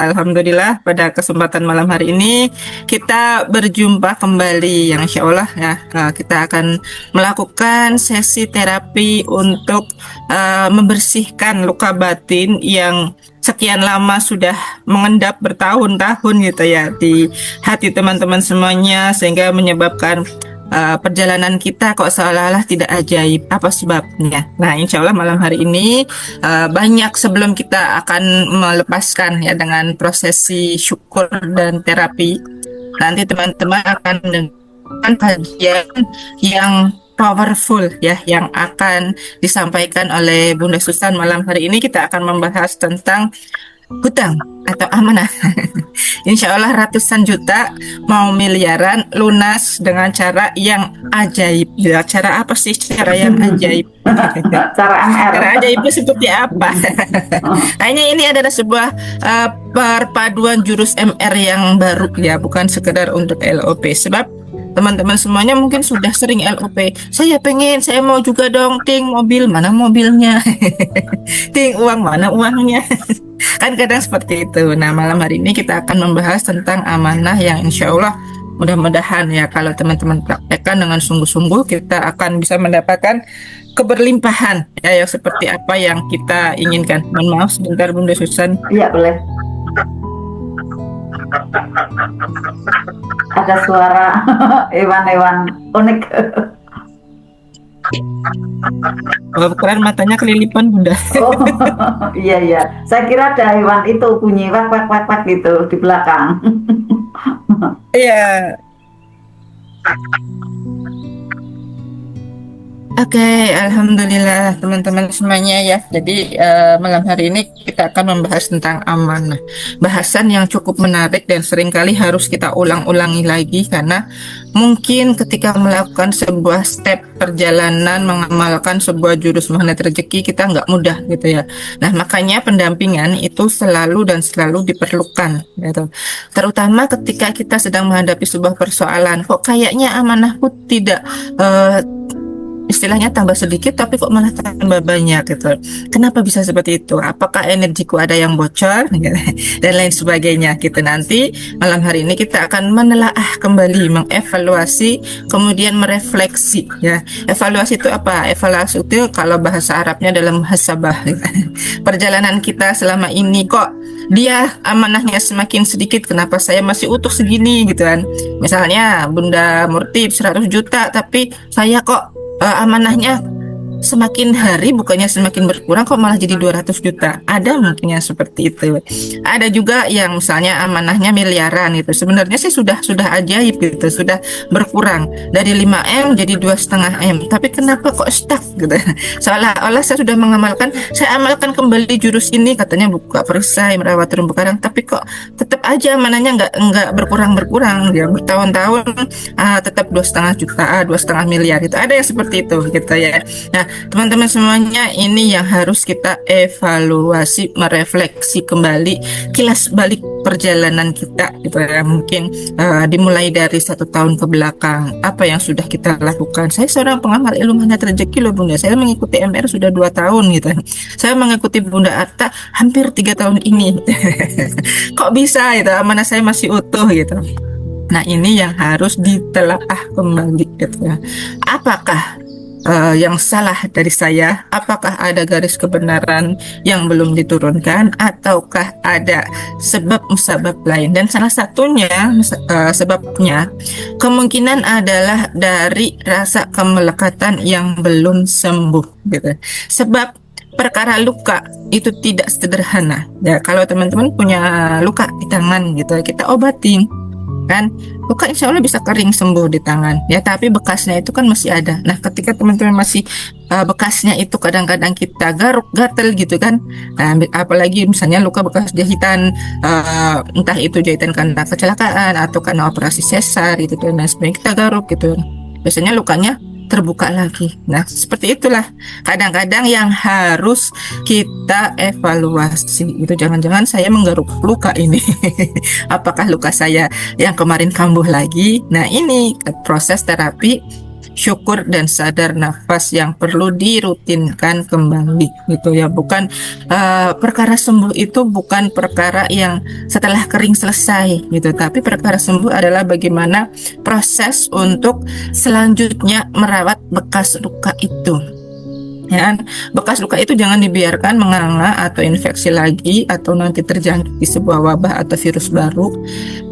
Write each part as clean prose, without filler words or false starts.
Alhamdulillah pada kesempatan malam hari ini kita berjumpa kembali yang insya Allah ya, kita akan melakukan sesi terapi untuk membersihkan luka batin yang sekian lama sudah mengendap bertahun-tahun gitu ya di hati teman-teman semuanya, sehingga menyebabkan perjalanan kita kok seolah-olah tidak ajaib. Apa sebabnya? Nah, insya Allah malam hari ini banyak sebelum kita akan melepaskan ya dengan prosesi syukur dan terapi. Nanti teman-teman akan dengan kajian yang powerful ya, yang akan disampaikan oleh Bunda Susan malam hari ini. Kita akan membahas tentang hutang atau amanah. Insya Allah ratusan juta mau miliaran lunas dengan cara yang ajaib. Ya, cara apa sih cara yang ajaib? Cara MR. Cara ajaib itu seperti apa? Kayaknya ini adalah sebuah perpaduan jurus MR yang baru ya, bukan sekedar untuk LOP. Sebab teman-teman semuanya mungkin sudah sering LOP. Saya mau juga dong. Ting, mobil, mana mobilnya? Ting, uang, mana uangnya? Kan kadang seperti itu. Nah, malam hari ini kita akan membahas tentang amanah yang insya Allah mudah-mudahan ya, kalau teman-teman praktekkan dengan sungguh-sungguh, kita akan bisa mendapatkan keberlimpahan ya, yang seperti apa yang kita inginkan. Mohon maaf sebentar Bunda Susan. Iya, boleh. Ada suara hewan-hewan unik. Keren, matanya kelilipan Bunda. Oh, iya. Saya kira ada hewan itu bunyi wak wak wak wak gitu di belakang. Iya. Oke, alhamdulillah teman-teman semuanya ya. Jadi malam hari ini kita akan membahas tentang amanah. Bahasan yang cukup menarik dan seringkali harus kita ulang-ulangi lagi, karena mungkin ketika melakukan sebuah step perjalanan mengamalkan sebuah jurus magnet rezeki, kita nggak mudah gitu ya. Nah, makanya pendampingan itu selalu dan selalu diperlukan gitu. Terutama ketika kita sedang menghadapi sebuah persoalan, kok kayaknya amanahku tidak istilahnya tambah sedikit tapi kok malah tambah banyak gitu. Kenapa bisa seperti itu? Apakah energiku ada yang bocor dan lain sebagainya gitu. Nanti malam hari ini kita akan menelaah kembali, mengevaluasi, kemudian merefleksi ya. Evaluasi itu apa? Evaluasi itu kalau bahasa Arabnya dalam muhasabah. Perjalanan kita selama ini, kok dia amanahnya semakin sedikit, kenapa saya masih utuh segini gitu kan. Misalnya Bunda Murti 100 juta tapi saya kok amanahnya semakin hari bukannya semakin berkurang, kok malah jadi 200 juta. Ada mungkin yang seperti itu. Ada juga yang misalnya amanahnya miliaran gitu. Sebenarnya sih sudah ajaib gitu, sudah berkurang dari 5M jadi 2,5M. Tapi kenapa kok stuck gitu? Seolah-olah saya sudah saya amalkan kembali jurus ini, katanya buka perisai, merawat terumbu karang, tapi kok tetap aja amanahnya nggak berkurang ya, bertahun-tahun tetap 2,5 juta, 2,5 miliar itu. Ada yang seperti itu gitu ya. Nah, teman-teman semuanya, ini yang harus kita evaluasi, merefleksi kembali, kilas balik perjalanan kita gitu ya. Mungkin dimulai dari 1 tahun ke belakang, apa yang sudah kita lakukan. Saya seorang pengamal ilmu magnet rezeki loh Bunda, saya mengikuti MR sudah 2 tahun gitu. Saya mengikuti Bunda Atta hampir 3 tahun ini. Kok bisa gitu, amanah saya masih utuh gitu. Nah, ini yang harus ditelaah kembali gitu ya. Apakah yang salah dari saya? Apakah ada garis kebenaran yang belum diturunkan, ataukah ada sebab musabab lain? Dan salah satunya sebabnya kemungkinan adalah dari rasa kemelekatan yang belum sembuh gitu. Sebab perkara luka itu tidak sederhana ya. Kalau teman-teman punya luka di tangan gitu, kita obatin kan, luka insya Allah bisa kering sembuh di tangan ya, tapi bekasnya itu kan masih ada. Nah, ketika teman-teman masih bekasnya itu kadang-kadang kita garuk, gatel gitu kan. Nah, apalagi misalnya luka bekas jahitan, entah itu jahitan karena kecelakaan atau karena operasi sesar gitu, dan sebagainya, kita garuk gitu, biasanya lukanya terbuka lagi. Nah, seperti itulah kadang-kadang yang harus kita evaluasi. Itu jangan-jangan saya menggaruk luka ini. Apakah luka saya yang kemarin kambuh lagi? Nah, ini proses terapi syukur dan sadar nafas yang perlu dirutinkan kembali gitu ya. Bukan perkara sembuh itu bukan perkara yang setelah kering selesai gitu, tapi perkara sembuh adalah bagaimana proses untuk selanjutnya merawat bekas luka itu. Ya, bekas luka itu jangan dibiarkan menganga atau infeksi lagi atau nanti terjangkit di sebuah wabah atau virus baru.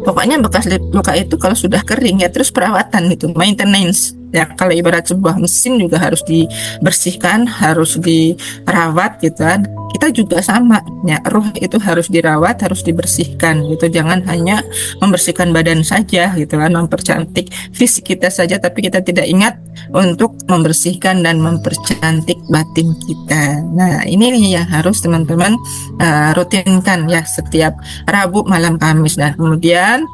Pokoknya bekas luka itu kalau sudah kering ya terus perawatan gitu, maintenance. Ya, kalau ibarat sebuah mesin juga harus dibersihkan, harus dirawat gitu kan. Kita juga sama, ya, ruh itu harus dirawat, harus dibersihkan gitu. Jangan hanya membersihkan badan saja gitu kan, mempercantik fisik kita saja, tapi kita tidak ingat untuk membersihkan dan mempercantik batin kita. Nah, ini nih yang harus teman-teman rutinkan ya setiap Rabu malam Kamis. Dan kemudian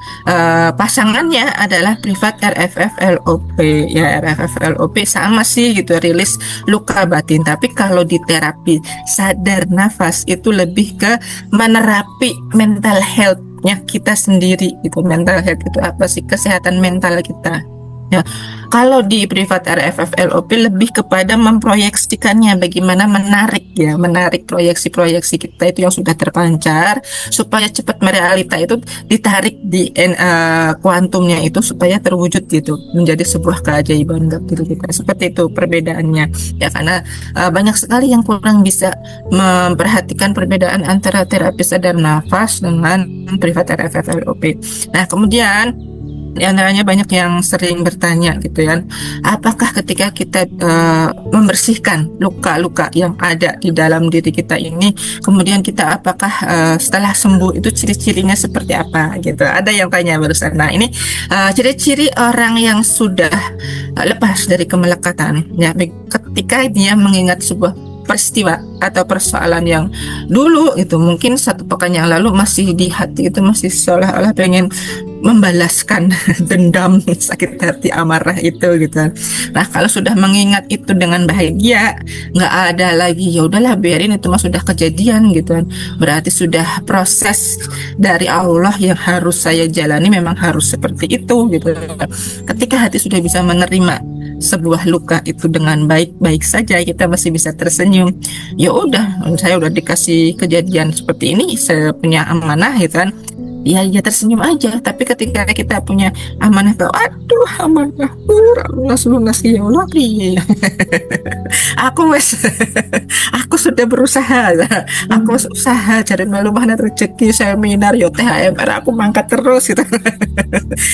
pasangannya adalah privat RFF-LOP ya. RFF-LOP sama sih gitu, rilis luka batin. Tapi kalau di terapi sadar nafas itu lebih ke menerapi mental health-nya kita sendiri gitu. Mental health itu apa sih? Kesehatan mental kita. Ya, kalau di privat RFF-LOP lebih kepada memproyeksikannya, bagaimana menarik proyeksi-proyeksi kita itu yang sudah terpancar supaya cepat realita itu ditarik di kuantumnya itu supaya terwujud gitu, menjadi sebuah keajaiban dalam diri kita. Seperti itu perbedaannya ya, karena banyak sekali yang kurang bisa memperhatikan perbedaan antara terapi sadar nafas dengan privat RFF-LOP. Nah, kemudian di antaranya banyak yang sering bertanya gitu ya, apakah ketika kita membersihkan luka-luka yang ada di dalam diri kita ini, kemudian kita apakah setelah sembuh itu ciri-cirinya seperti apa gitu. Ada yang tanya barusan. Nah, ini ciri-ciri orang yang sudah lepas dari kemelekatan ya, ketika dia mengingat sebuah peristiwa atau persoalan yang dulu itu mungkin 1 pekan yang lalu masih di hati itu masih seolah-olah pengen membalaskan dendam, sakit hati, amarah itu gitu. Nah, kalau sudah mengingat itu dengan bahagia, nggak ada lagi ya udahlah biarin itu mah sudah kejadian gitu kan. Berarti sudah proses dari Allah yang harus saya jalani, memang harus seperti itu gitu. Ketika hati sudah bisa menerima sebuah luka itu dengan baik-baik saja, kita masih bisa tersenyum. Ya udah, saya udah dikasih kejadian seperti ini, saya punya amanah gitu kan. Ya tersenyum aja. Tapi ketika kita punya amanah, aduh amanah lunas ya Allah, iya. Aku sudah berusaha, aku usaha cari malumanah rezeki, seminar yo THMR aku mangkat terus gitu.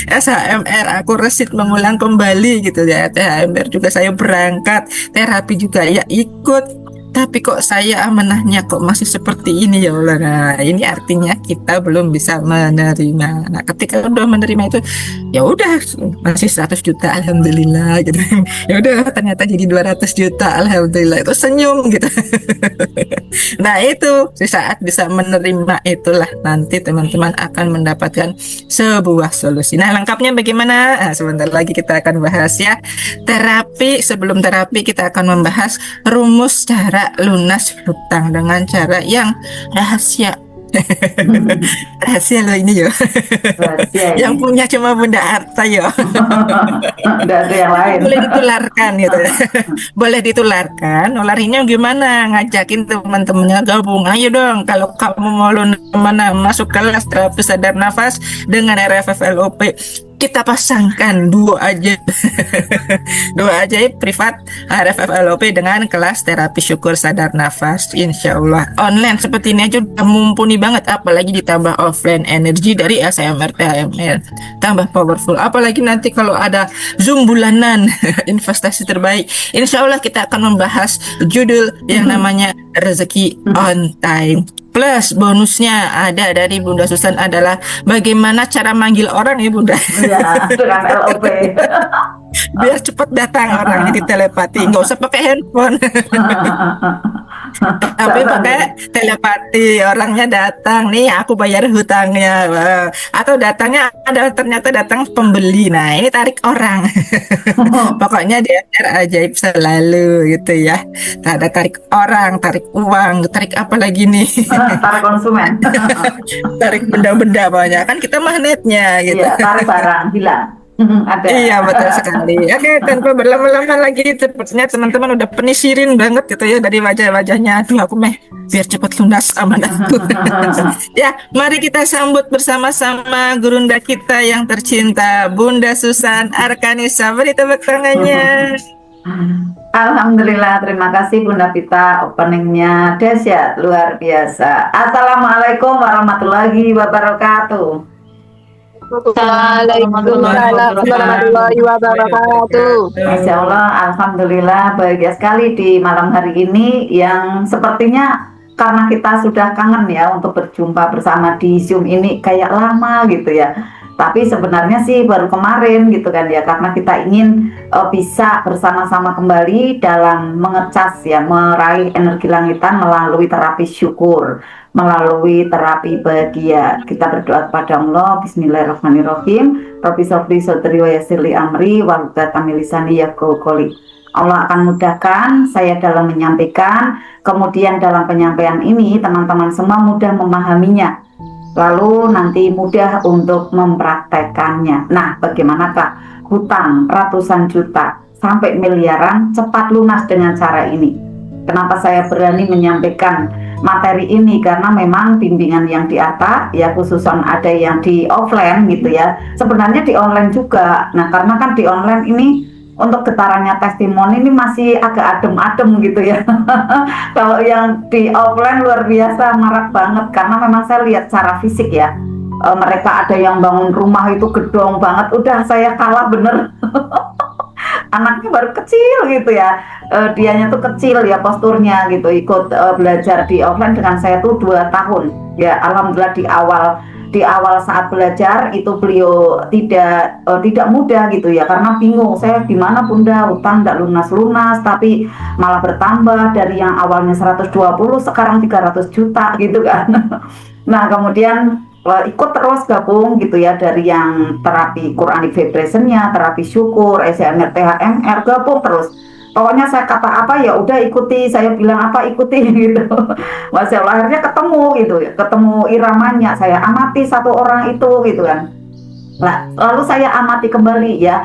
SHMR aku resit mengulang kembali gitu ya. THMR juga saya berangkat, terapi juga ya ikut. Tapi kok saya amanahnya kok masih seperti ini ya Allah. Nah, ini artinya kita belum bisa menerima. Nah, ketika udah menerima itu, ya udah masih 100 juta alhamdulillah gitu. Ya udah ternyata jadi 200 juta alhamdulillah, itu senyum gitu. Nah, itu di saat bisa menerima itulah nanti teman-teman akan mendapatkan sebuah solusi. Nah, lengkapnya bagaimana? Nah, sebentar lagi kita akan bahas ya. Terapi, sebelum terapi kita akan membahas rumus cara lunas hutang dengan cara yang rahasia. Rahasia loh ini yo. Yang punya cuma Bunda Arta yo. Tidak ada yang lain. Boleh ditularkan gitu. Boleh ditularkan. Nularinya gimana? Ngajakin teman-temannya gabung. Ayo dong, kalau kamu mau masuk kelas terapi sadar nafas dengan RFF-LOP, kita pasangkan duo aja. Duo aja privat RFF-LOP dengan kelas terapi syukur sadar nafas. Insya Allah online seperti ini aja udah mumpuni banget, apalagi ditambah offline energi dari SMR THMR, tambah powerful. Apalagi nanti kalau ada Zoom bulanan investasi terbaik, insya Allah kita akan membahas judul yang namanya rezeki on time. Plus bonusnya ada dari Bunda Susan adalah bagaimana cara manggil orang ya Bunda. Ya, dengan LOP. Biar cepat datang orangnya di telepati, nggak usah pakai handphone. Tapi pakai telepati, orangnya datang nih, aku bayar hutangnya. Atau datangnya ada ternyata datang pembeli. Nah, ini tarik orang. Pokoknya DMR ajaib selalu gitu ya. Ada tarik orang, tarik uang, tarik apa lagi nih? Tarik konsumen. Tarik benda-benda banyak kan, kita magnetnya gitu. Iya, tarik barang hilang. Ada. Iya betul sekali. Oke, tanpa berlama-lama lagi, sepertinya teman-teman udah penisirin banget gitu ya dari wajah-wajahnya. Aduh, aku meh biar cepat lunas amanatku. Ya, mari kita sambut bersama-sama gurunda kita yang tercinta, Bunda Susan Arkanisa. Beri tepuk tangannya. Alhamdulillah, terima kasih Bunda Pita, openingnya dahsyat, luar biasa. Assalamualaikum warahmatullahi wabarakatuh. Waalaikumsalam warahmatullahi wabarakatuh. Masya Allah, Alhamdulillah bahagia sekali di malam hari ini yang sepertinya karena kita sudah kangen ya untuk berjumpa bersama di Zoom ini kayak lama gitu ya. Tapi sebenarnya sih baru kemarin gitu kan ya, karena kita ingin bisa bersama-sama kembali dalam mengecas ya, meraih energi langitan melalui terapi syukur, melalui terapi bahagia. Kita berdoa kepada Allah. Bismillahirrahmanirrahim. Rabbi sholli sodri wa yassir li amri wahlul tamilisani yafqahu qouli. Allah akan mudahkan saya dalam menyampaikan, kemudian dalam penyampaian ini teman-teman semua mudah memahaminya, lalu nanti mudah untuk mempraktekannya. Nah, bagaimanakah hutang ratusan juta sampai miliaran cepat lunas dengan cara ini? Kenapa saya berani menyampaikan materi ini? Karena memang bimbingan yang di atas ya, khususan ada yang di offline gitu ya, sebenarnya di online juga. Nah, karena kan di online ini untuk getarannya testimoni ini masih agak adem-adem gitu ya. Kalau yang di offline luar biasa marak banget, karena memang saya lihat secara fisik ya, mereka ada yang bangun rumah itu gedong banget, udah saya kalah bener. Anaknya baru kecil gitu ya, dianya tuh kecil ya posturnya gitu, ikut belajar di offline dengan saya tuh 2 tahun ya. Alhamdulillah di awal saat belajar itu beliau tidak mudah gitu ya, karena bingung saya gimana Bunda, utang tidak lunas-lunas tapi malah bertambah dari yang awalnya 120 sekarang 300 juta gitu kan. Nah, kemudian ikut terus gabung gitu ya, dari yang terapi Quranic Vibration-nya, terapi syukur, SMR, THMR, gabung terus. Pokoknya saya kata apa ya udah ikuti, saya bilang apa ikuti gitu. Masya Allah, akhirnya ketemu gitu ya, ketemu iramanya, saya amati satu orang itu gitu kan. Nah, lalu saya amati kembali ya,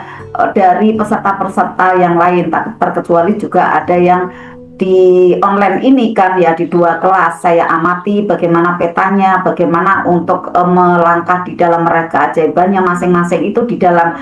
dari peserta-peserta yang lain, tak terkecuali juga ada yang di online ini kan ya, di 2 kelas saya amati bagaimana petanya, bagaimana untuk melangkah di dalam mereka keajaibannya masing-masing itu di dalam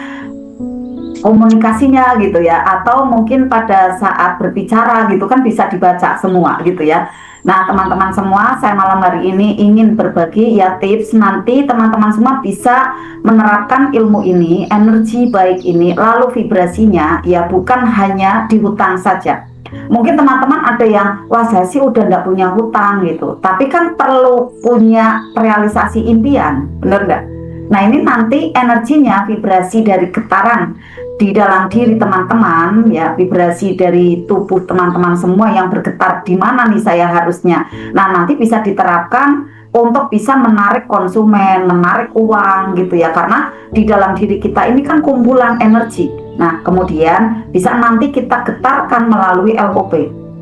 komunikasinya gitu ya, atau mungkin pada saat berbicara gitu kan bisa dibaca semua gitu ya. Nah, teman-teman semua, saya malam hari ini ingin berbagi ya tips, nanti teman-teman semua bisa menerapkan ilmu ini, energi baik ini, lalu vibrasinya ya bukan hanya di hutang saja. Mungkin teman-teman ada yang wah saya sih udah nggak punya hutang gitu, tapi kan perlu punya realisasi impian, bener nggak? Nah, ini nanti energinya, vibrasi dari getaran di dalam diri teman-teman ya, vibrasi dari tubuh teman-teman semua yang bergetar di mana nih saya harusnya. Nah, nanti bisa diterapkan untuk bisa menarik konsumen, menarik uang gitu ya, karena di dalam diri kita ini kan kumpulan energi. Nah, kemudian bisa nanti kita getarkan melalui LOP.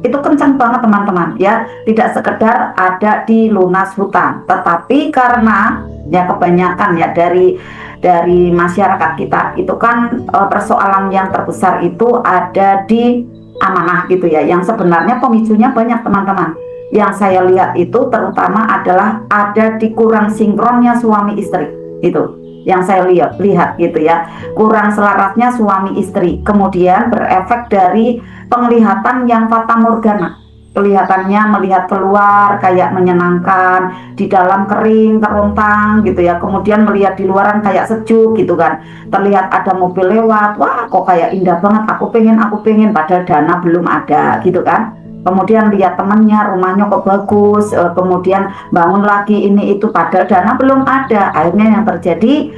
Itu kencang banget teman-teman ya, tidak sekedar ada di lunas hutang, tetapi karena ya kebanyakan ya dari masyarakat kita itu kan persoalan yang terbesar itu ada di amanah gitu ya, yang sebenarnya pemicunya banyak teman-teman. Yang saya lihat itu terutama adalah ada di kurang sinkronnya suami istri, itu yang saya lihat gitu ya, kurang selarasnya suami istri, kemudian berefek dari penglihatan yang fata morgana, kelihatannya melihat keluar kayak menyenangkan, di dalam kering kerontang gitu ya, kemudian melihat di luaran kayak sejuk gitu kan, terlihat ada mobil lewat, wah kok kayak indah banget, aku pengen, padahal dana belum ada gitu kan. Kemudian lihat temannya, rumahnya kok bagus, kemudian bangun lagi ini itu, padahal dana belum ada. Akhirnya yang terjadi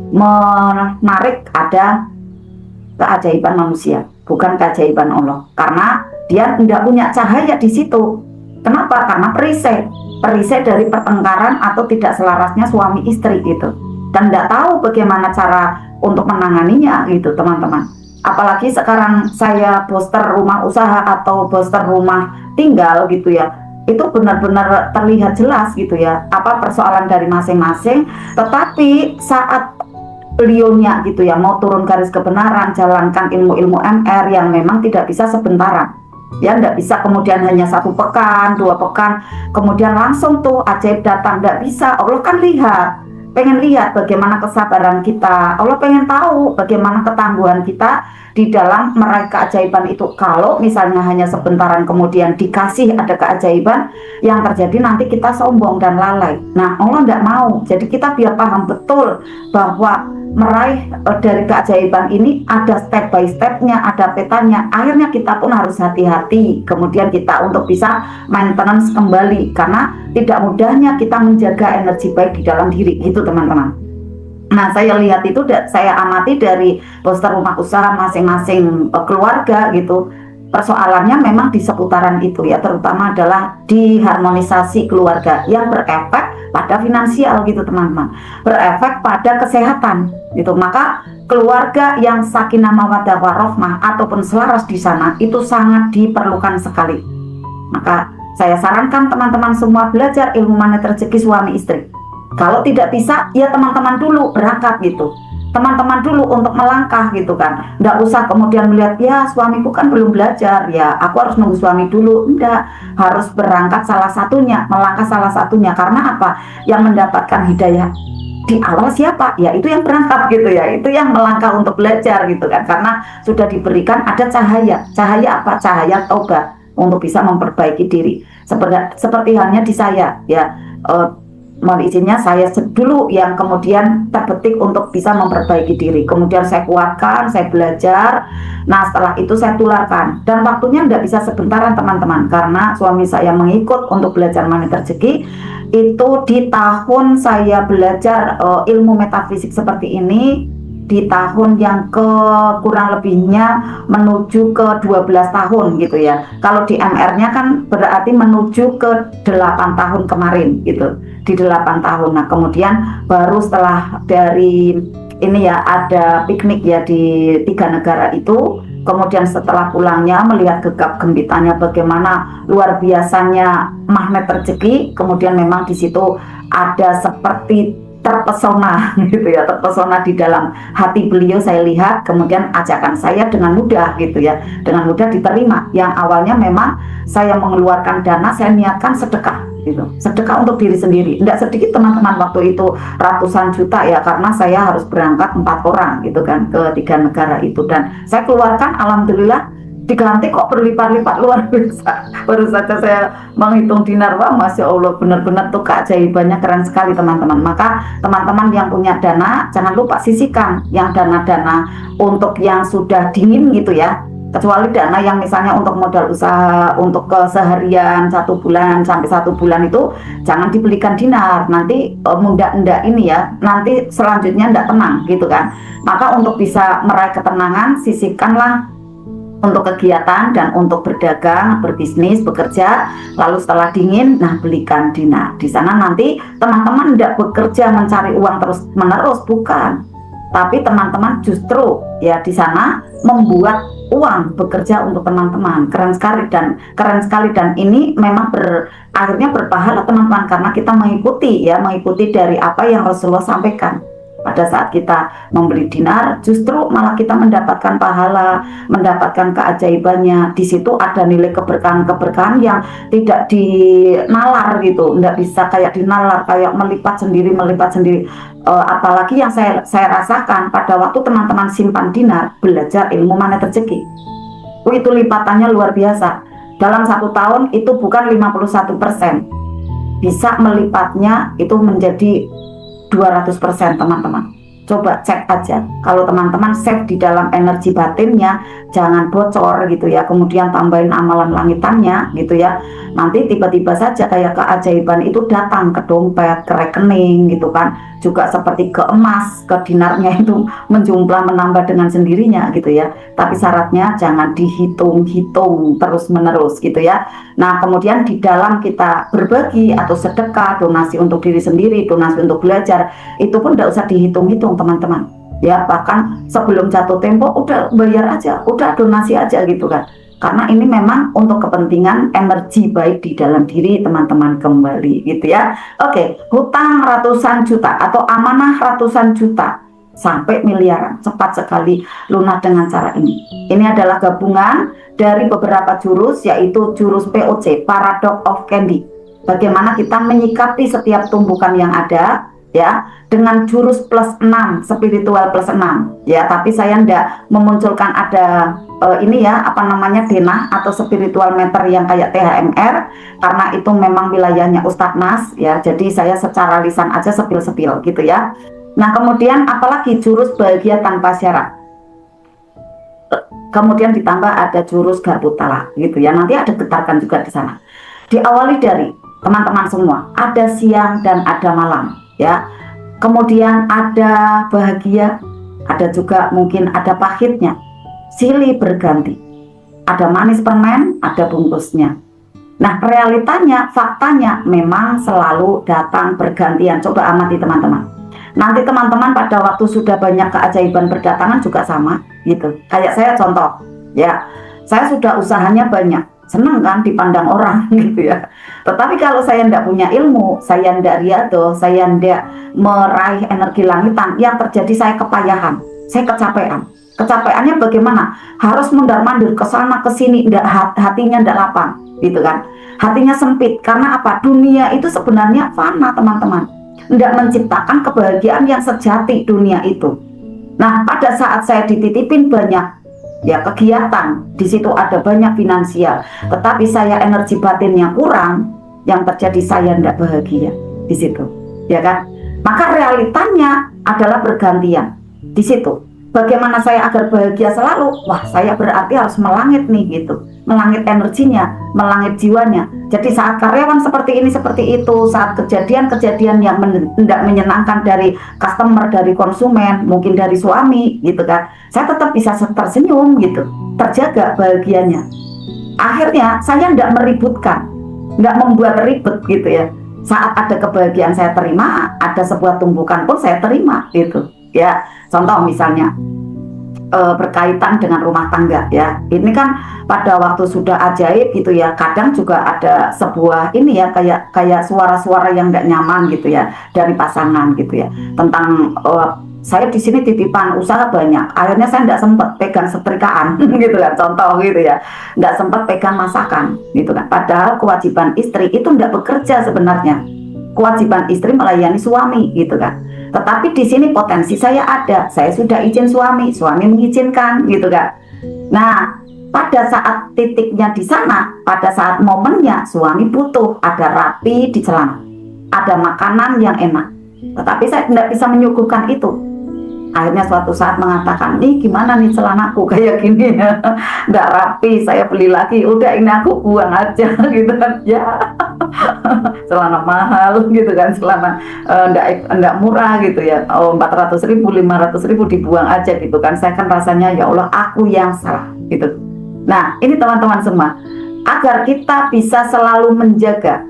menarik ada keajaiban manusia, bukan keajaiban Allah, karena dia tidak punya cahaya di situ. Kenapa? Karena perisai dari pertengkaran atau tidak selarasnya suami istri gitu, dan tidak tahu bagaimana cara untuk menanganinya gitu teman-teman. Apalagi sekarang saya poster rumah usaha atau poster rumah tinggal gitu ya, itu benar-benar terlihat jelas gitu ya apa persoalan dari masing-masing. Tetapi saat beliaunya gitu ya, mau turun garis kebenaran, jalankan ilmu-ilmu MR yang memang tidak bisa sebentaran. Ya, tidak bisa kemudian hanya 1 pekan, 2 pekan, kemudian langsung tuh ajaib datang, tidak bisa. Allah kan pengen lihat bagaimana kesabaran kita. Allah pengen tahu bagaimana ketangguhan kita di dalam meraih keajaiban itu. Kalau misalnya hanya sebentaran kemudian dikasih ada keajaiban, yang terjadi nanti kita sombong dan lalai. Nah, Allah tidak mau. Jadi kita biar paham betul bahwa meraih dari keajaiban ini ada step by stepnya, ada petanya. Akhirnya kita pun harus hati-hati. Kemudian kita untuk bisa maintenance kembali, karena tidak mudahnya kita menjaga energi baik di dalam diri, gitu teman-teman. Nah, saya lihat itu, saya amati dari poster rumah usaha masing-masing keluarga gitu. Persoalannya memang di seputaran itu ya, terutama adalah di harmonisasi keluarga yang berefek pada finansial gitu teman-teman, berefek pada kesehatan gitu. Maka keluarga yang sakinah mawaddah warahmah ataupun selaras di sana itu sangat diperlukan sekali. Maka saya sarankan teman-teman semua belajar ilmu magnet rezeki suami istri. Kalau tidak bisa, ya teman-teman dulu berangkat gitu. Teman-teman dulu untuk melangkah gitu kan. Nggak usah kemudian melihat, ya suamiku kan belum belajar, ya aku harus nunggu suami dulu. Enggak, harus berangkat salah satunya, melangkah salah satunya. Karena apa? Yang mendapatkan hidayah di awal siapa? Ya itu yang berangkat gitu ya. Itu yang melangkah untuk belajar gitu kan. Karena sudah diberikan ada cahaya. Cahaya apa? Cahaya taubat untuk bisa memperbaiki diri. Seperti halnya di saya ya. Mohon izinnya saya dulu yang kemudian terbetik untuk bisa memperbaiki diri. Kemudian saya kuatkan, saya belajar. Nah setelah itu saya tularkan. Dan waktunya tidak bisa sebentaran teman-teman. Karena suami saya mengikut untuk belajar magnet rezeki. Itu di tahun saya belajar ilmu metafisik seperti ini. Di tahun yang kurang lebihnya menuju ke 12 tahun gitu ya. Kalau di MR-nya kan berarti menuju ke 8 tahun kemarin gitu. Di 8 tahun. Nah kemudian baru setelah dari ini ya ada piknik ya di 3 negara itu. Kemudian setelah pulangnya melihat gegap gempitanya bagaimana luar biasanya magnet rezeki. Kemudian memang di situ ada seperti terpesona gitu ya, terpesona di dalam hati beliau. Saya lihat kemudian ajakan saya dengan mudah gitu ya, dengan mudah diterima. Yang awalnya memang saya mengeluarkan dana, saya niatkan sedekah gitu, sedekah untuk diri sendiri. Tidak sedikit teman-teman, waktu itu ratusan juta ya, karena saya harus berangkat 4 orang gitu kan ke 3 negara itu. Dan saya keluarkan, alhamdulillah diganti kok berlipat-lipat, luar biasa. Baru saja saya menghitung dinar, wah masya Allah, benar-benar tuh keajaibannya keren sekali teman-teman. Maka teman-teman yang punya dana jangan lupa sisihkan yang dana-dana untuk yang sudah dingin gitu ya. Kecuali dana yang misalnya untuk modal usaha, untuk keseharian 1 bulan sampai 1 bulan itu jangan dibelikan dinar, nanti mundak-endak ini ya, nanti selanjutnya enggak tenang gitu kan. Maka untuk bisa meraih ketenangan, sisihkanlah untuk kegiatan dan untuk berdagang, berbisnis, bekerja. Lalu setelah dingin, nah belikan dinar. Di sana nanti teman-teman tidak bekerja mencari uang terus menerus, bukan. Tapi teman-teman justru ya di sana membuat uang, bekerja untuk teman-teman. Keren sekali dan ini memang akhirnya berpahala teman-teman, karena kita mengikuti dari apa yang Rasulullah sampaikan. Pada saat kita membeli dinar, justru malah kita mendapatkan pahala, mendapatkan keajaibannya. Di situ ada nilai keberkahan yang tidak dinalar gitu, tidak bisa kayak dinalar, kayak melipat sendiri. Apalagi yang saya rasakan pada waktu teman-teman simpan dinar, belajar ilmu magnet rezeki. Itu lipatannya luar biasa. Dalam 1 tahun itu bukan 51%, bisa melipatnya itu menjadi 200% teman-teman. Coba cek aja, kalau teman-teman save di dalam energi batinnya, jangan bocor gitu ya, kemudian tambahin amalan langitannya gitu ya. Nanti tiba-tiba saja kayak keajaiban itu datang ke dompet, ke rekening gitu kan. Juga seperti ke emas, ke dinarnya itu menjumlah, menambah dengan sendirinya gitu ya. Tapi syaratnya jangan dihitung-hitung terus-menerus gitu ya. Nah kemudian di dalam kita berbagi atau sedekah, donasi untuk diri sendiri, donasi untuk belajar, itu pun tidak usah dihitung-hitung teman-teman ya. Bahkan sebelum jatuh tempo udah bayar aja, udah donasi aja gitu kan. Karena ini memang untuk kepentingan energi baik di dalam diri teman-teman kembali gitu ya. Oke, hutang ratusan juta atau amanah ratusan juta sampai miliaran. Cepat sekali lunas dengan cara ini. Ini adalah gabungan dari beberapa jurus, yaitu jurus POC, Paradox of Candy. Bagaimana kita menyikapi setiap tumbukan yang ada, ya, dengan jurus plus 6, spiritual plus 6, ya. Tapi saya tidak memunculkan ada ini ya, apa namanya, denah atau spiritual meter yang kayak THMR, karena itu memang wilayahnya Ustadz Nas, ya. Jadi saya secara lisan aja sepil-sepil gitu ya. Nah, kemudian apalagi jurus bahagia tanpa syarat. Kemudian ditambah ada jurus garpu tala gitu ya. Nanti ada getarkan juga di sana. Diawali dari teman-teman semua, ada siang dan ada malam, ya. Kemudian ada bahagia, ada juga mungkin ada pahitnya. Silih berganti. Ada manis permen, ada bungkusnya. Nah, realitanya, faktanya memang selalu datang bergantian. Coba amati teman-teman. Nanti teman-teman pada waktu sudah banyak keajaiban berdatangan juga sama gitu. Kayak saya contoh, ya. Saya sudah usahanya banyak. Senang kan dipandang orang gitu ya. Tetapi kalau saya tidak punya ilmu, saya tidak riado, saya tidak meraih energi langitan, yang terjadi saya kepayahan, saya kecapean. Kecapeannya bagaimana? Harus mundar-mandir ke sana ke sini, hatinya tidak lapang, gitu kan? Hatinya sempit karena apa? Dunia itu sebenarnya fana, teman-teman. Tidak menciptakan kebahagiaan yang sejati dunia itu. Nah, pada saat saya dititipin banyak ya kegiatan, di situ ada banyak finansial, tetapi saya energi batinnya kurang, yang terjadi saya tidak bahagia di situ, ya kan? Maka realitanya adalah bergantian di situ. Bagaimana saya agar bahagia selalu? Wah, saya berarti harus melangit nih gitu, melangit energinya, melangit jiwanya. Jadi saat karyawan seperti ini, seperti itu, saat kejadian-kejadian yang tidak menyenangkan dari customer, dari konsumen, mungkin dari suami gitu kan, saya tetap bisa tersenyum gitu, terjaga bahagianya. Akhirnya saya tidak meributkan, tidak membuat ribet gitu ya. Saat ada kebahagiaan saya terima, ada sebuah tumbukan pun saya terima gitu ya. Contoh misalnya berkaitan dengan rumah tangga ya. Ini kan pada waktu sudah ajaib gitu ya. Kadang juga ada sebuah ini ya, kayak suara-suara yang nggak nyaman gitu ya dari pasangan gitu ya. Tentang saya di sini titipan usaha banyak. Akhirnya saya nggak sempat pegang setrikaan gitu kan. Contoh gitu ya. Nggak sempat pegang masakan gitu kan. Padahal kewajiban istri itu nggak bekerja sebenarnya. Kewajiban istri melayani suami gitu kan. Tetapi di sini potensi saya ada. Saya sudah izin suami mengizinkan gitu kan. Nah, pada saat titiknya di sana, pada saat momennya suami butuh ada rapi di celana, ada makanan yang enak. Tetapi saya tidak bisa menyuguhkan itu. Akhirnya suatu saat mengatakan, nih gimana nih celanaku kayak gini ya, nggak rapi, saya beli lagi, udah ini aku buang aja gitu kan ya. Celana mahal gitu kan, celana enggak murah gitu ya, 400.000, 500.000 dibuang aja gitu kan. Saya kan rasanya ya Allah aku yang salah gitu. Nah ini teman-teman semua, agar kita bisa selalu menjaga,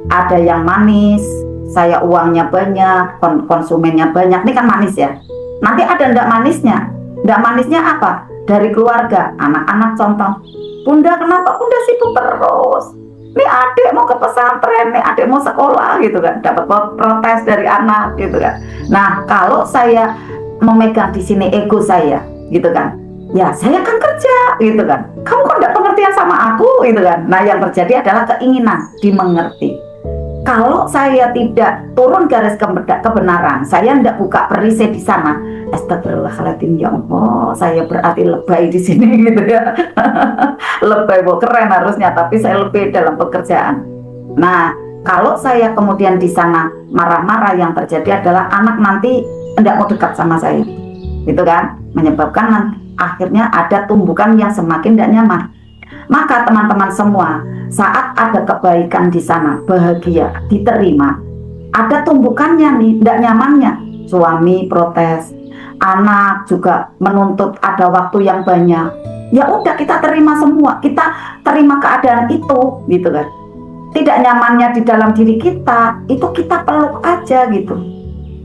ada yang manis, saya uangnya banyak, konsumennya banyak, ini kan manis ya. Nanti ada enggak manisnya. Enggak manisnya apa? Dari keluarga, anak-anak contoh. Bunda kenapa Bunda sibuk terus? Nih adik mau ke pesantren, nih adik mau sekolah gitu kan. Dapat protes dari anak gitu kan. Nah, kalau saya memegang di sini ego saya gitu kan. Ya, saya kan kerja gitu kan. Kamu kok enggak pengertian sama aku gitu kan. Nah, yang terjadi adalah keinginan dimengerti. Kalau saya tidak turun garis kebenaran, saya tidak buka perisai di sana. Astagfirullahaladzim, ya Allah, saya berarti lebay di sini gitu ya. Lebay, keren harusnya, tapi saya lebih dalam pekerjaan. Nah, kalau saya kemudian di sana marah-marah, yang terjadi adalah anak nanti tidak mau dekat sama saya, gitu kan? Menyebabkan akhirnya ada tumbukan yang semakin tidak nyaman. Maka teman-teman semua, saat ada kebaikan di sana, bahagia, diterima, ada tumbukannya nih, tidak nyamannya. Suami protes, anak juga menuntut ada waktu yang banyak. Ya udah, kita terima semua, kita terima keadaan itu, gitu kan. Tidak nyamannya di dalam diri kita, itu kita peluk aja gitu.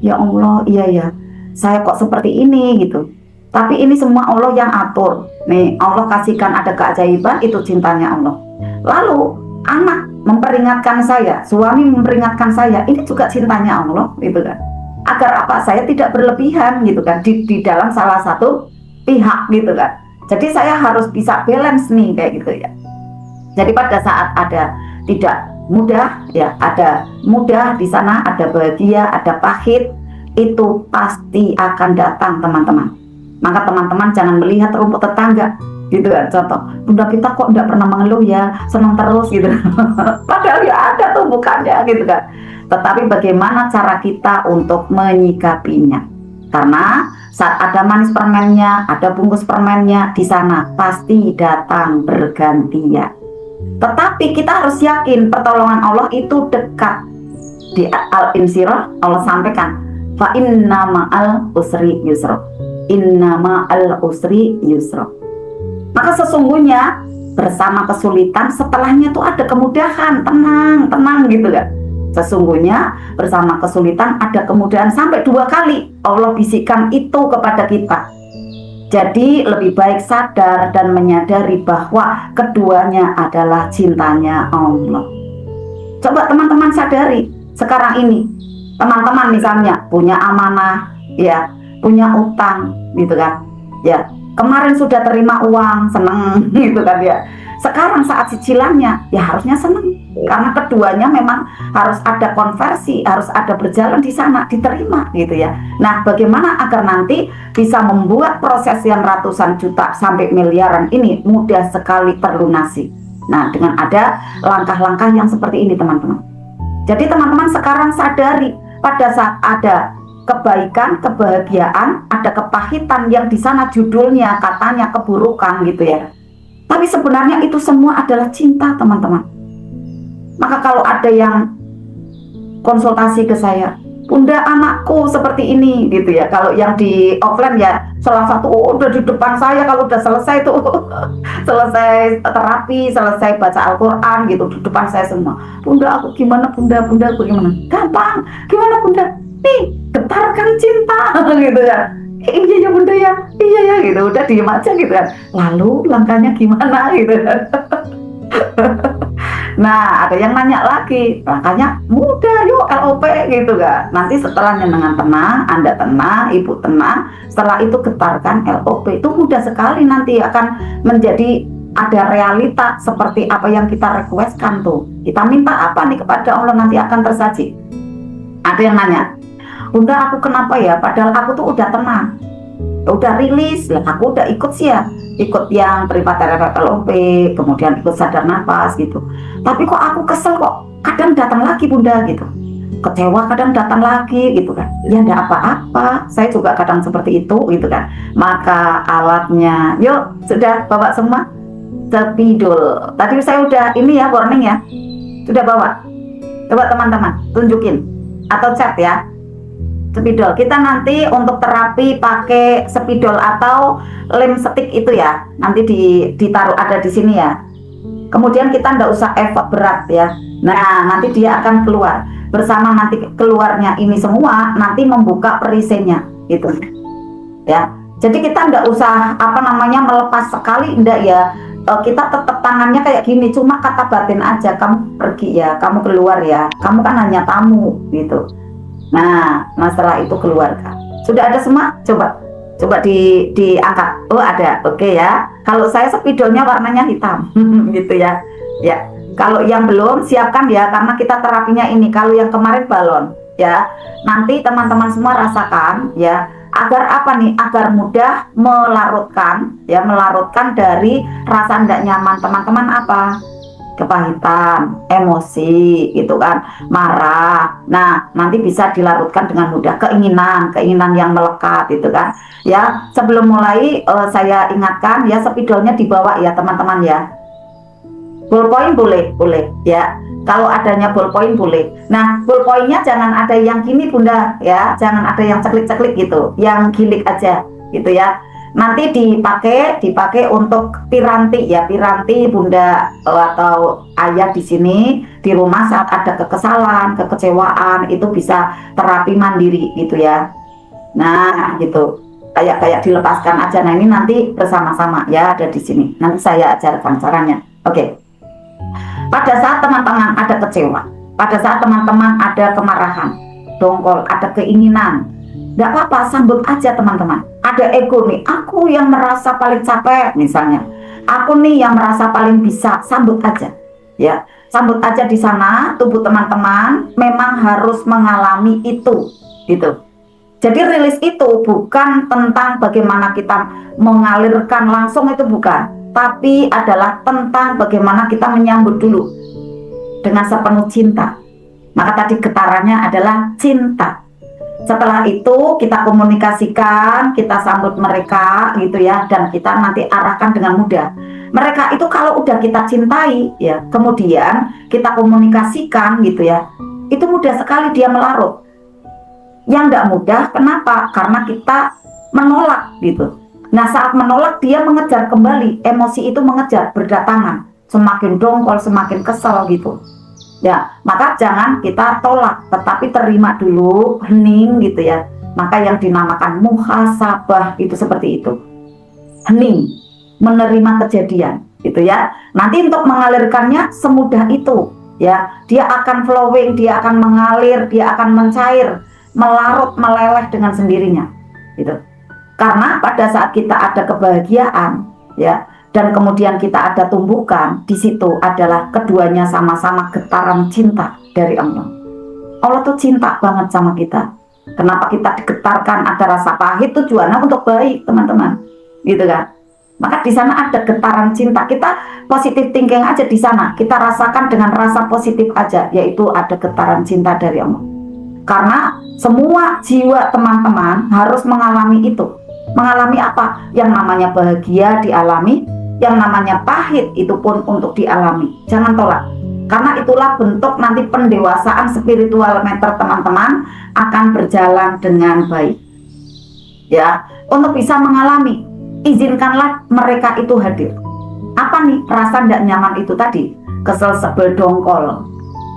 Ya Allah, iya ya, saya kok seperti ini gitu. Tapi ini semua Allah yang atur. Nih, Allah kasihkan ada keajaiban, itu cintanya Allah. Lalu anak memperingatkan saya, suami memperingatkan saya, ini juga cintanya Allah, gitu kan. agar apa, saya tidak berlebihan gitu kan di dalam salah satu pihak gitu kan. Jadi saya harus bisa balance nih kayak gitu ya. Jadi pada saat ada tidak mudah ya, ada mudah di sana, ada bahagia, ada pahit, itu pasti akan datang teman-teman. Maka teman-teman jangan melihat rumput tetangga gitu kan. Contoh, bunda kita kok tidak pernah mengeluh ya, senang terus gitu. Padahal ya ada tuh bukannya gitu kan. Tetapi bagaimana cara kita untuk menyikapinya? Karena saat ada manis permennya, ada bungkus permennya, di sana pasti datang bergantian. Tetapi kita harus yakin pertolongan Allah itu dekat. Di Al-Insyirah Allah sampaikan, fa inna ma'al usri yusra. Inna ma'al usri yusra. Maka sesungguhnya bersama kesulitan setelahnya tuh ada kemudahan. Tenang gitu kan. Sesungguhnya bersama kesulitan ada kemudahan, sampai 2 kali Allah bisikkan itu kepada kita. Jadi lebih baik sadar dan menyadari bahwa keduanya adalah cintanya Allah. Coba teman-teman sadari sekarang ini, teman-teman misalnya punya amanah ya, punya utang gitu kan ya, kemarin sudah terima uang, seneng gitu kan ya. Sekarang saat cicilannya ya harusnya seneng, karena keduanya memang harus ada konversi, harus ada berjalan di sana, diterima gitu ya. Nah, bagaimana agar nanti bisa membuat proses yang ratusan juta sampai miliaran ini mudah sekali terlunasi. Nah, dengan ada langkah-langkah yang seperti ini teman-teman. Jadi teman-teman sekarang sadari, pada saat ada kebaikan, kebahagiaan, ada kepahitan yang di sana judulnya katanya keburukan gitu ya. Tapi sebenarnya itu semua adalah cinta teman-teman. Maka kalau ada yang konsultasi ke saya, bunda anakku seperti ini gitu ya. Kalau yang di offline ya salah satu udah di depan saya, kalau udah selesai tuh selesai terapi, selesai baca Al-Quran gitu, di depan saya semua. Bunda aku gimana, bunda aku gimana? Gampang, gimana bunda? Nih, getarkan cinta gitu ya. Iya ya bunda ya, iya ya gitu, udah diem aja gitu kan. Lalu langkahnya gimana gitu kan. Nah, ada yang nanya lagi, langkahnya mudah, yuk LOP gitu kan. Nanti setelahnya dengan tenang, Anda tenang, Ibu tenang, setelah itu getarkan LOP. Itu mudah sekali, nanti akan menjadi ada realita seperti apa yang kita requestkan tuh. Kita minta apa nih kepada Allah, nanti akan tersaji. Ada yang nanya, bunda aku kenapa ya, padahal aku tuh udah tenang, udah rilis, aku udah ikut sih ya, ikut yang Tripaterapet LOP, kemudian ikut sadar nafas gitu. Tapi kok aku kesel, kok kadang datang lagi bunda gitu, kecewa kadang datang lagi gitu kan. Ya enggak apa-apa, saya juga kadang seperti itu gitu kan. Maka alatnya, yuk sudah bawa semua spidol. Tadi saya udah ini ya, warning ya, sudah bawa. Coba teman-teman tunjukin atau chat ya. Spidol kita nanti untuk terapi pakai spidol atau lem stick itu ya, nanti ditaruh ada di sini ya. Kemudian kita nggak usah effort berat ya. Nah nanti dia akan keluar bersama, nanti keluarnya ini semua nanti membuka perisainya gitu ya. Jadi kita nggak usah melepas sekali, enggak ya. Kita tetap tangannya kayak gini, cuma kata batin aja, kamu pergi ya, kamu keluar ya, kamu kan hanya tamu gitu. Nah, setelah itu keluarkan. Sudah ada semua? Coba diangkat. Oh ada, oke ya. Kalau saya spidolnya warnanya hitam, gitu ya. Ya, kalau yang belum siapkan ya, karena kita terapinya ini. Kalau yang kemarin balon, ya. Nanti teman-teman semua rasakan, ya. Agar apa nih? Agar mudah melarutkan, ya, melarutkan dari rasa tidak nyaman teman-teman apa? Kepahitan, emosi gitu kan, marah. Nah nanti bisa dilarutkan dengan mudah, keinginan yang melekat gitu kan ya. Sebelum mulai saya ingatkan ya, spidolnya dibawa ya teman-teman ya. Ballpoint boleh ya, kalau adanya ballpoint boleh. Nah ballpointnya jangan ada yang gini bunda ya, jangan ada yang ceklik-ceklik gitu, yang gilik aja gitu ya. Nanti dipakai untuk piranti ya, piranti bunda atau ayah di sini di rumah saat ada kekesalan, kekecewaan, itu bisa terapi mandiri gitu ya. Nah gitu, kayak dilepaskan aja. Nah ini nanti bersama-sama ya, ada di sini, nanti saya ajarkan caranya. Oke. Pada saat teman-teman ada kecewa, pada saat teman-teman ada kemarahan, dongkol, ada keinginan, nggak apa-apa, sambut aja teman-teman. Ada ego nih, aku yang merasa paling capek misalnya, aku nih yang merasa paling bisa, sambut aja, ya, sambut aja di sana. Tubuh teman-teman memang harus mengalami itu, gitu. Jadi rilis itu bukan tentang bagaimana kita mengalirkan langsung, itu bukan, tapi adalah tentang bagaimana kita menyambut dulu dengan sepenuh cinta. Maka tadi getarannya adalah cinta. Setelah itu kita komunikasikan, kita sambut mereka gitu ya, dan kita nanti arahkan dengan mudah. Mereka itu kalau udah kita cintai ya, kemudian kita komunikasikan gitu ya, itu mudah sekali dia melarut. Yang nggak mudah, kenapa? Karena kita menolak gitu. Nah, saat menolak dia mengejar kembali, emosi itu mengejar, berdatangan, semakin dongkol, semakin kesel gitu. Ya, maka jangan kita tolak, tetapi terima dulu, hening gitu ya. Maka yang dinamakan muhasabah itu seperti itu. Hening, menerima kejadian gitu ya. Nanti untuk mengalirkannya semudah itu ya. Dia akan flowing, dia akan mengalir, dia akan mencair, melarut, meleleh dengan sendirinya gitu. Karena pada saat kita ada kebahagiaan ya, dan kemudian kita ada tumbukan, di situ adalah keduanya sama-sama getaran cinta dari Allah. Allah tuh cinta banget sama kita. Kenapa kita digetarkan, ada rasa pahit, tujuannya untuk baik teman-teman, gitu kan? Maka di sana ada getaran cinta. Kita positif thinking aja di sana. Kita rasakan dengan rasa positif aja, yaitu ada getaran cinta dari Allah. Karena semua jiwa teman-teman harus mengalami itu. Mengalami apa? Yang namanya bahagia dialami, yang namanya pahit itu pun untuk dialami. Jangan tolak. Karena itulah bentuk nanti pendewasaan spiritual meter teman-teman akan berjalan dengan baik. Ya, untuk bisa mengalami, izinkanlah mereka itu hadir. Apa nih rasa tidak nyaman itu tadi? Kesel, sebel, dongkol.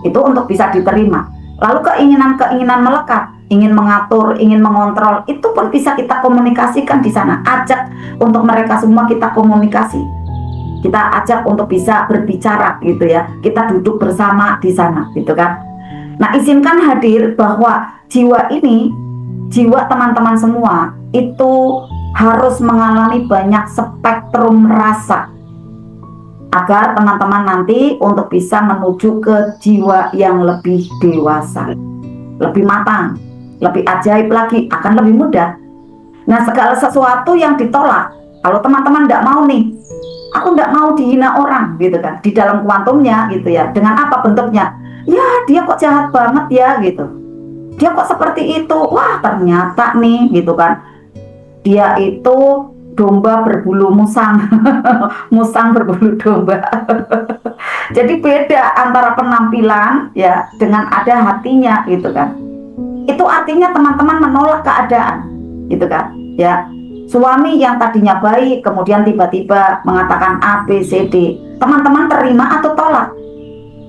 Itu untuk bisa diterima. Lalu keinginan-keinginan melekat, ingin mengatur, ingin mengontrol, itu pun bisa kita komunikasikan di sana. Ajak untuk mereka semua kita komunikasi. Kita ajak untuk bisa berbicara gitu ya. Kita duduk bersama di sana gitu kan. Nah, izinkan hadir bahwa jiwa ini, jiwa teman-teman semua itu harus mengalami banyak spektrum rasa. Agar teman-teman nanti untuk bisa menuju ke jiwa yang lebih dewasa, lebih matang, lebih ajaib lagi, akan lebih mudah. Nah, segala sesuatu yang ditolak, kalau teman-teman tidak mau nih, aku tidak mau dihina orang gitu kan, di dalam kuantumnya gitu ya, dengan apa bentuknya? Ya, dia kok jahat banget ya gitu, dia kok seperti itu, wah ternyata nih gitu kan, dia itu domba berbulu musang, musang berbulu domba. Jadi beda antara penampilan ya dengan ada hatinya gitu kan. Itu artinya teman-teman menolak keadaan gitu kan. Ya, suami yang tadinya baik kemudian tiba-tiba mengatakan A, B, C, D. Teman-teman terima atau tolak?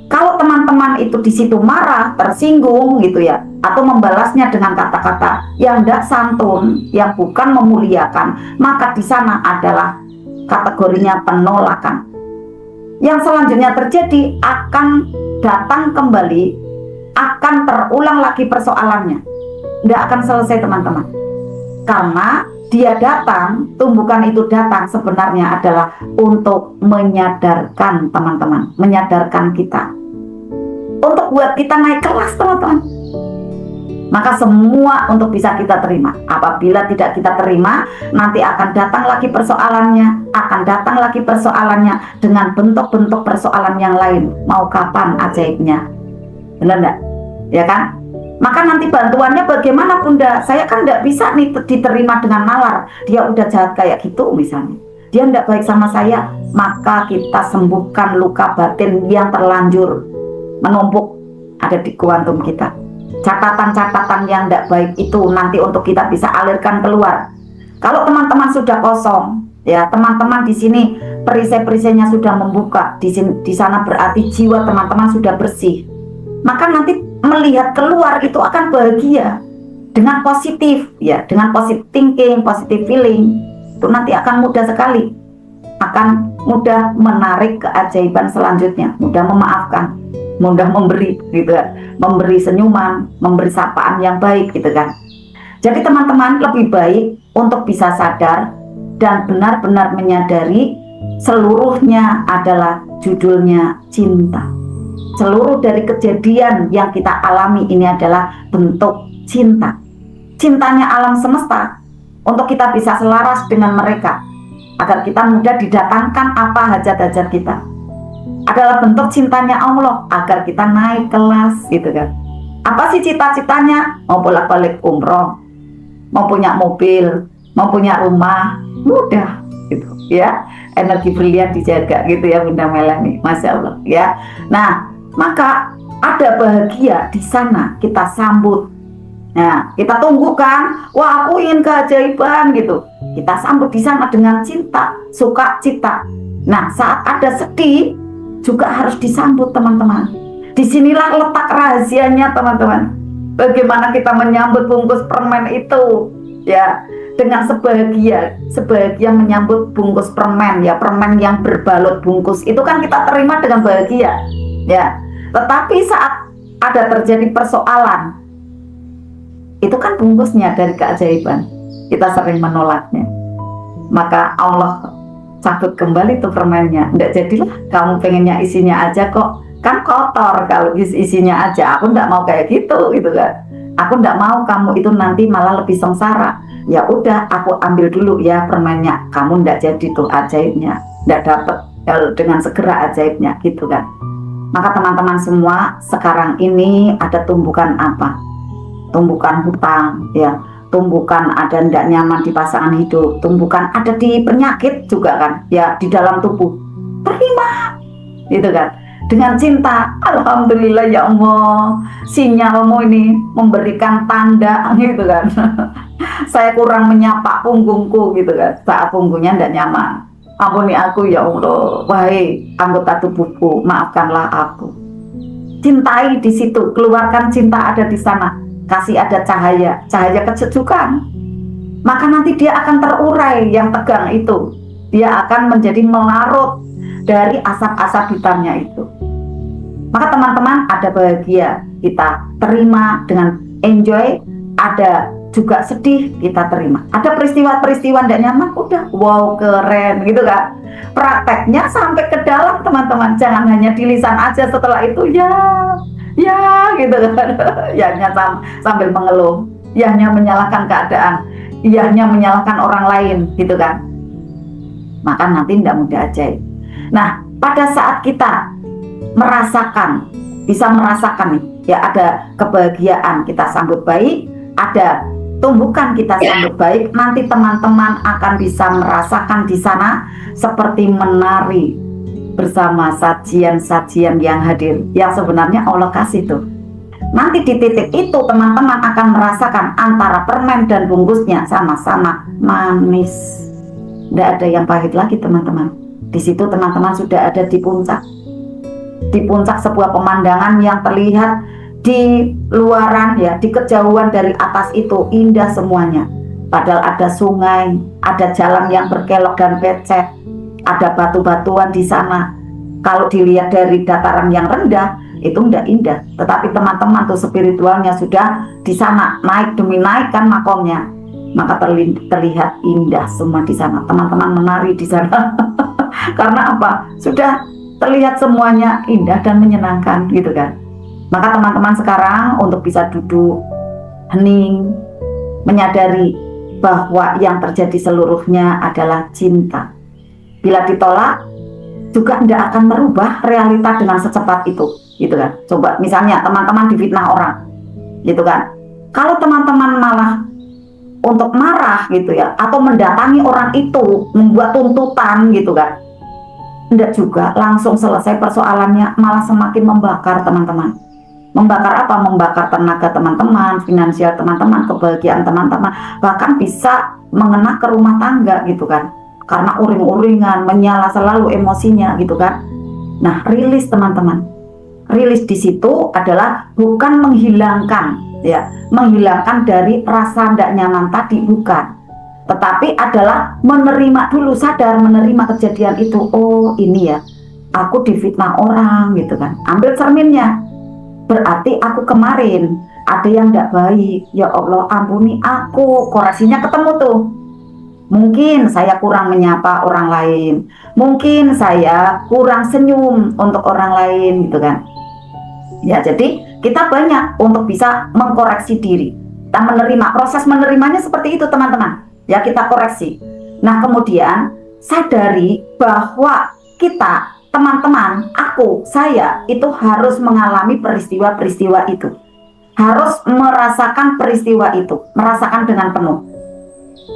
Kalau teman-teman itu di situ marah, tersinggung gitu ya, atau membalasnya dengan kata-kata yang tidak santun, yang bukan memuliakan, maka di sana adalah kategorinya penolakan. Yang selanjutnya terjadi akan datang kembali, akan terulang lagi persoalannya. Tidak akan selesai teman-teman. Karena dia datang, tumbukan itu datang sebenarnya adalah untuk menyadarkan teman-teman, menyadarkan kita, untuk buat kita naik kelas teman-teman. Maka semua untuk bisa kita terima. Apabila tidak kita terima, nanti akan datang lagi persoalannya, akan datang lagi persoalannya dengan bentuk-bentuk persoalan yang lain. Mau kapan ajaibnya? Benar enggak? Ya kan? Maka nanti bantuannya bagaimana Bunda? Saya kan tidak bisa nih diterima dengan nalar. Dia udah jahat kayak gitu misalnya, dia tidak baik sama saya. Maka kita sembuhkan luka batin yang terlanjur menumpuk ada di kuantum kita. Catatan-catatan yang tidak baik itu nanti untuk kita bisa alirkan keluar. Kalau teman-teman sudah kosong, ya teman-teman di sini perisai-perisainya sudah membuka, di sana berarti jiwa teman-teman sudah bersih. Maka nanti melihat keluar itu akan bahagia dengan positif ya, dengan positive thinking, positive feeling. Itu nanti akan mudah sekali, akan mudah menarik keajaiban selanjutnya, mudah memaafkan. mudah memberi gitu kan, memberi senyuman, memberi sapaan yang baik gitu kan. Jadi teman-teman lebih baik untuk bisa sadar dan benar-benar menyadari seluruhnya adalah judulnya cinta. Seluruh dari kejadian yang kita alami ini adalah bentuk cinta. Cintanya alam semesta untuk kita bisa selaras dengan mereka, agar kita mudah didatangkan apa hajat-hajat kita. Adalah bentuk cintanya Allah agar kita naik kelas gitu kan. Apa sih cita-citanya? Mau bolak-balik umroh, mau punya mobil, mau punya rumah, mudah gitu ya. Energi brilian dijaga gitu ya Bunda Melani, Masya Allah ya. Nah, maka ada bahagia di sana kita sambut. Nah, kita tunggu kan, wah aku ingin keajaiban gitu. Kita sambut di sana dengan cinta, sukacita. Nah, saat ada sedih juga harus disambut teman-teman. Disinilah letak rahasianya teman-teman. Bagaimana kita menyambut bungkus permen itu ya, dengan sebahagia menyambut bungkus permen ya, permen yang berbalut bungkus itu kan kita terima dengan bahagia ya. Tetapi saat ada terjadi persoalan, itu kan bungkusnya dari keajaiban, kita sering menolaknya. Maka Allah cabut kembali tuh permennya. Nggak jadilah, kamu pengennya isinya aja kok, kan kotor kalau isinya aja. Aku nggak mau kayak gitu kan. Aku nggak mau kamu itu nanti malah lebih sengsara. Ya udah, aku ambil dulu ya permennya. Kamu nggak jadi tuh ajaibnya, nggak dapet dengan segera ajaibnya gitu kan. Maka teman-teman semua, sekarang ini ada tumbukan apa? Tumbukan hutang ya, tumbukan ada ndak nyaman di pasangan hidup, tumbukan ada di penyakit juga kan ya, di dalam tubuh. Terima gitu kan dengan cinta. Alhamdulillah ya Allah, sinyalmu ini memberikan tanda gitu kan. Saya kurang menyapa punggungku gitu kan, saat punggungnya ndak nyaman. Ampuni aku ya Allah, wahai anggota tubuhku, maafkanlah aku. Cintai di situ, keluarkan cinta ada di sana. Kasih ada cahaya kesejukan, maka nanti dia akan terurai yang tegang itu, dia akan menjadi melarut dari asap-asap hitamnya itu. Maka teman-teman, ada bahagia kita terima dengan enjoy, ada juga sedih kita terima, ada peristiwa-peristiwa tidak nyaman, udah wow keren gitu kan. Prakteknya sampai ke dalam teman-teman, jangan hanya di lisan aja, setelah itu ya gitu kan. Yahnya sambil mengeluh, yahnya menyalahkan keadaan, yahnya menyalahkan orang lain gitu kan. Maka nanti tidak mudah ajaib. Nah, pada saat kita bisa merasakan ya, ada kebahagiaan kita sambut baik, ada tumbukan kita sambut baik, nanti teman-teman akan bisa merasakan di sana seperti menari bersama sajian-sajian yang hadir, yang sebenarnya Allah kasih tuh. Nanti di titik itu teman-teman akan merasakan antara permen dan bungkusnya sama-sama manis, tidak ada yang pahit lagi teman-teman. Di situ teman-teman sudah ada di puncak sebuah pemandangan yang terlihat di luaran ya, di kejauhan dari atas itu indah semuanya. Padahal ada sungai, ada jalan yang berkelok dan becek, ada batu-batuan di sana. Kalau dilihat dari dataran yang rendah itu enggak indah, tetapi teman-teman tuh spiritualnya sudah di sana, naik demi naik kan makomnya, maka terlihat indah semua di sana. Teman-teman menari di sana karena apa? Sudah terlihat semuanya indah dan menyenangkan gitu kan. Maka teman-teman sekarang untuk bisa duduk hening, menyadari bahwa yang terjadi seluruhnya adalah cinta. Bila ditolak juga tidak akan merubah realita dengan secepat itu, gitu kan. Coba misalnya teman-teman difitnah orang, gitu kan. Kalau teman-teman malah untuk marah gitu ya, atau mendatangi orang itu, membuat tuntutan gitu kan, tidak juga langsung selesai persoalannya, malah semakin membakar teman-teman. Membakar apa? Membakar tenaga teman-teman, finansial teman-teman, kebahagiaan teman-teman, bahkan bisa mengena ke rumah tangga gitu kan. Karena uring-uringan, menyala selalu emosinya gitu kan. Nah, rilis teman-teman. Rilis di situ adalah bukan menghilangkan ya, menghilangkan dari rasa tidak nyaman tadi, bukan. Tetapi adalah menerima dulu, sadar menerima kejadian itu. Oh, ini ya aku difitnah orang gitu kan. Ambil cerminnya. Berarti aku kemarin ada yang tidak baik. Ya Allah, ampuni aku. Korelasinya ketemu tuh. Mungkin saya kurang menyapa orang lain. Mungkin saya kurang senyum untuk orang lain gitu kan. Ya, jadi kita banyak untuk bisa mengkoreksi diri. Kita menerima, proses menerimanya seperti itu teman-teman. Ya, kita koreksi. Nah, kemudian sadari bahwa kita, teman-teman, aku, saya itu harus mengalami peristiwa-peristiwa itu. Harus merasakan peristiwa itu, merasakan dengan penuh.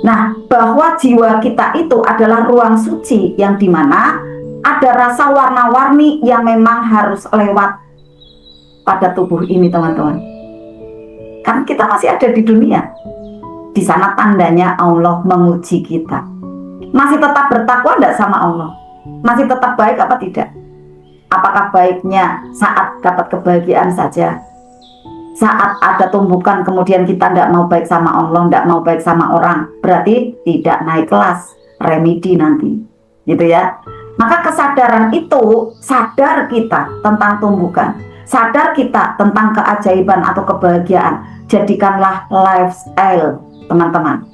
Nah, bahwa jiwa kita itu adalah ruang suci yang dimana ada rasa warna-warni yang memang harus lewat pada tubuh ini, teman-teman. Kan kita masih ada di dunia. Di sana tandanya Allah menguji kita. Masih tetap bertakwa enggak sama Allah? Masih tetap baik apa tidak? Apakah baiknya saat dapat kebahagiaan saja? Saat ada tumbukan kemudian kita tidak mau baik sama Allah, tidak mau baik sama orang, berarti tidak naik kelas, remedi nanti, gitu ya. Maka kesadaran itu, sadar kita tentang tumbukan, sadar kita tentang keajaiban atau kebahagiaan, jadikanlah lifestyle, teman-teman.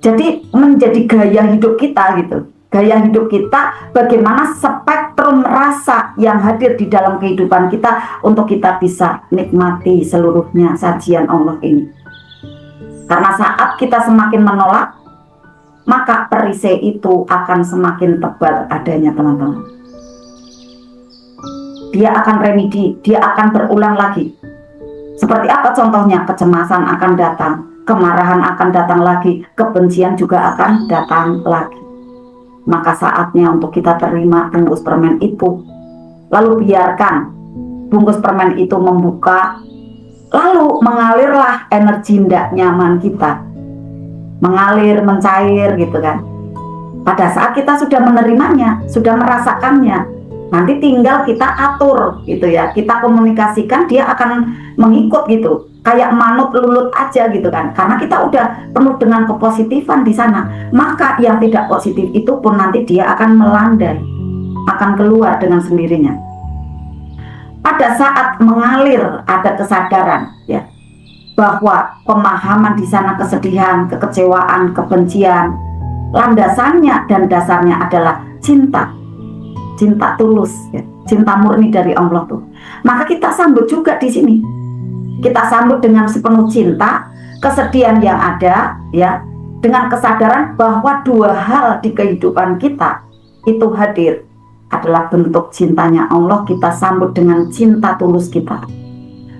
Jadi menjadi gaya hidup kita gitu. Gaya hidup kita, bagaimana spektrum rasa yang hadir di dalam kehidupan kita untuk kita bisa nikmati seluruhnya sajian Allah ini. Karena saat kita semakin menolak, maka perisai itu akan semakin tebal adanya, teman-teman. Dia akan remedi, dia akan berulang lagi. Seperti apa contohnya? Kecemasan akan datang, kemarahan akan datang lagi, kebencian juga akan datang lagi. Maka saatnya untuk kita terima bungkus permen itu. Lalu biarkan bungkus permen itu membuka. Lalu mengalirlah energi tidak nyaman kita. Mengalir, mencair gitu kan. Pada saat kita sudah menerimanya, sudah merasakannya, nanti tinggal kita atur gitu ya. Kita komunikasikan, dia akan mengikut gitu. Kayak manut lulut aja gitu kan, karena kita udah penuh dengan kepositifan di sana. Maka yang tidak positif itu pun nanti dia akan melandai, akan keluar dengan sendirinya. Pada saat mengalir ada kesadaran ya, bahwa pemahaman di sana kesedihan, kekecewaan, kebencian, landasannya dan dasarnya adalah cinta, cinta tulus ya, cinta murni dari Allah tuh. Maka kita sambut juga di sini. Kita sambut dengan sepenuh cinta, kesedihan yang ada ya, dengan kesadaran bahwa dua hal di kehidupan kita itu hadir adalah bentuk cintanya Allah. Kita sambut dengan cinta tulus kita.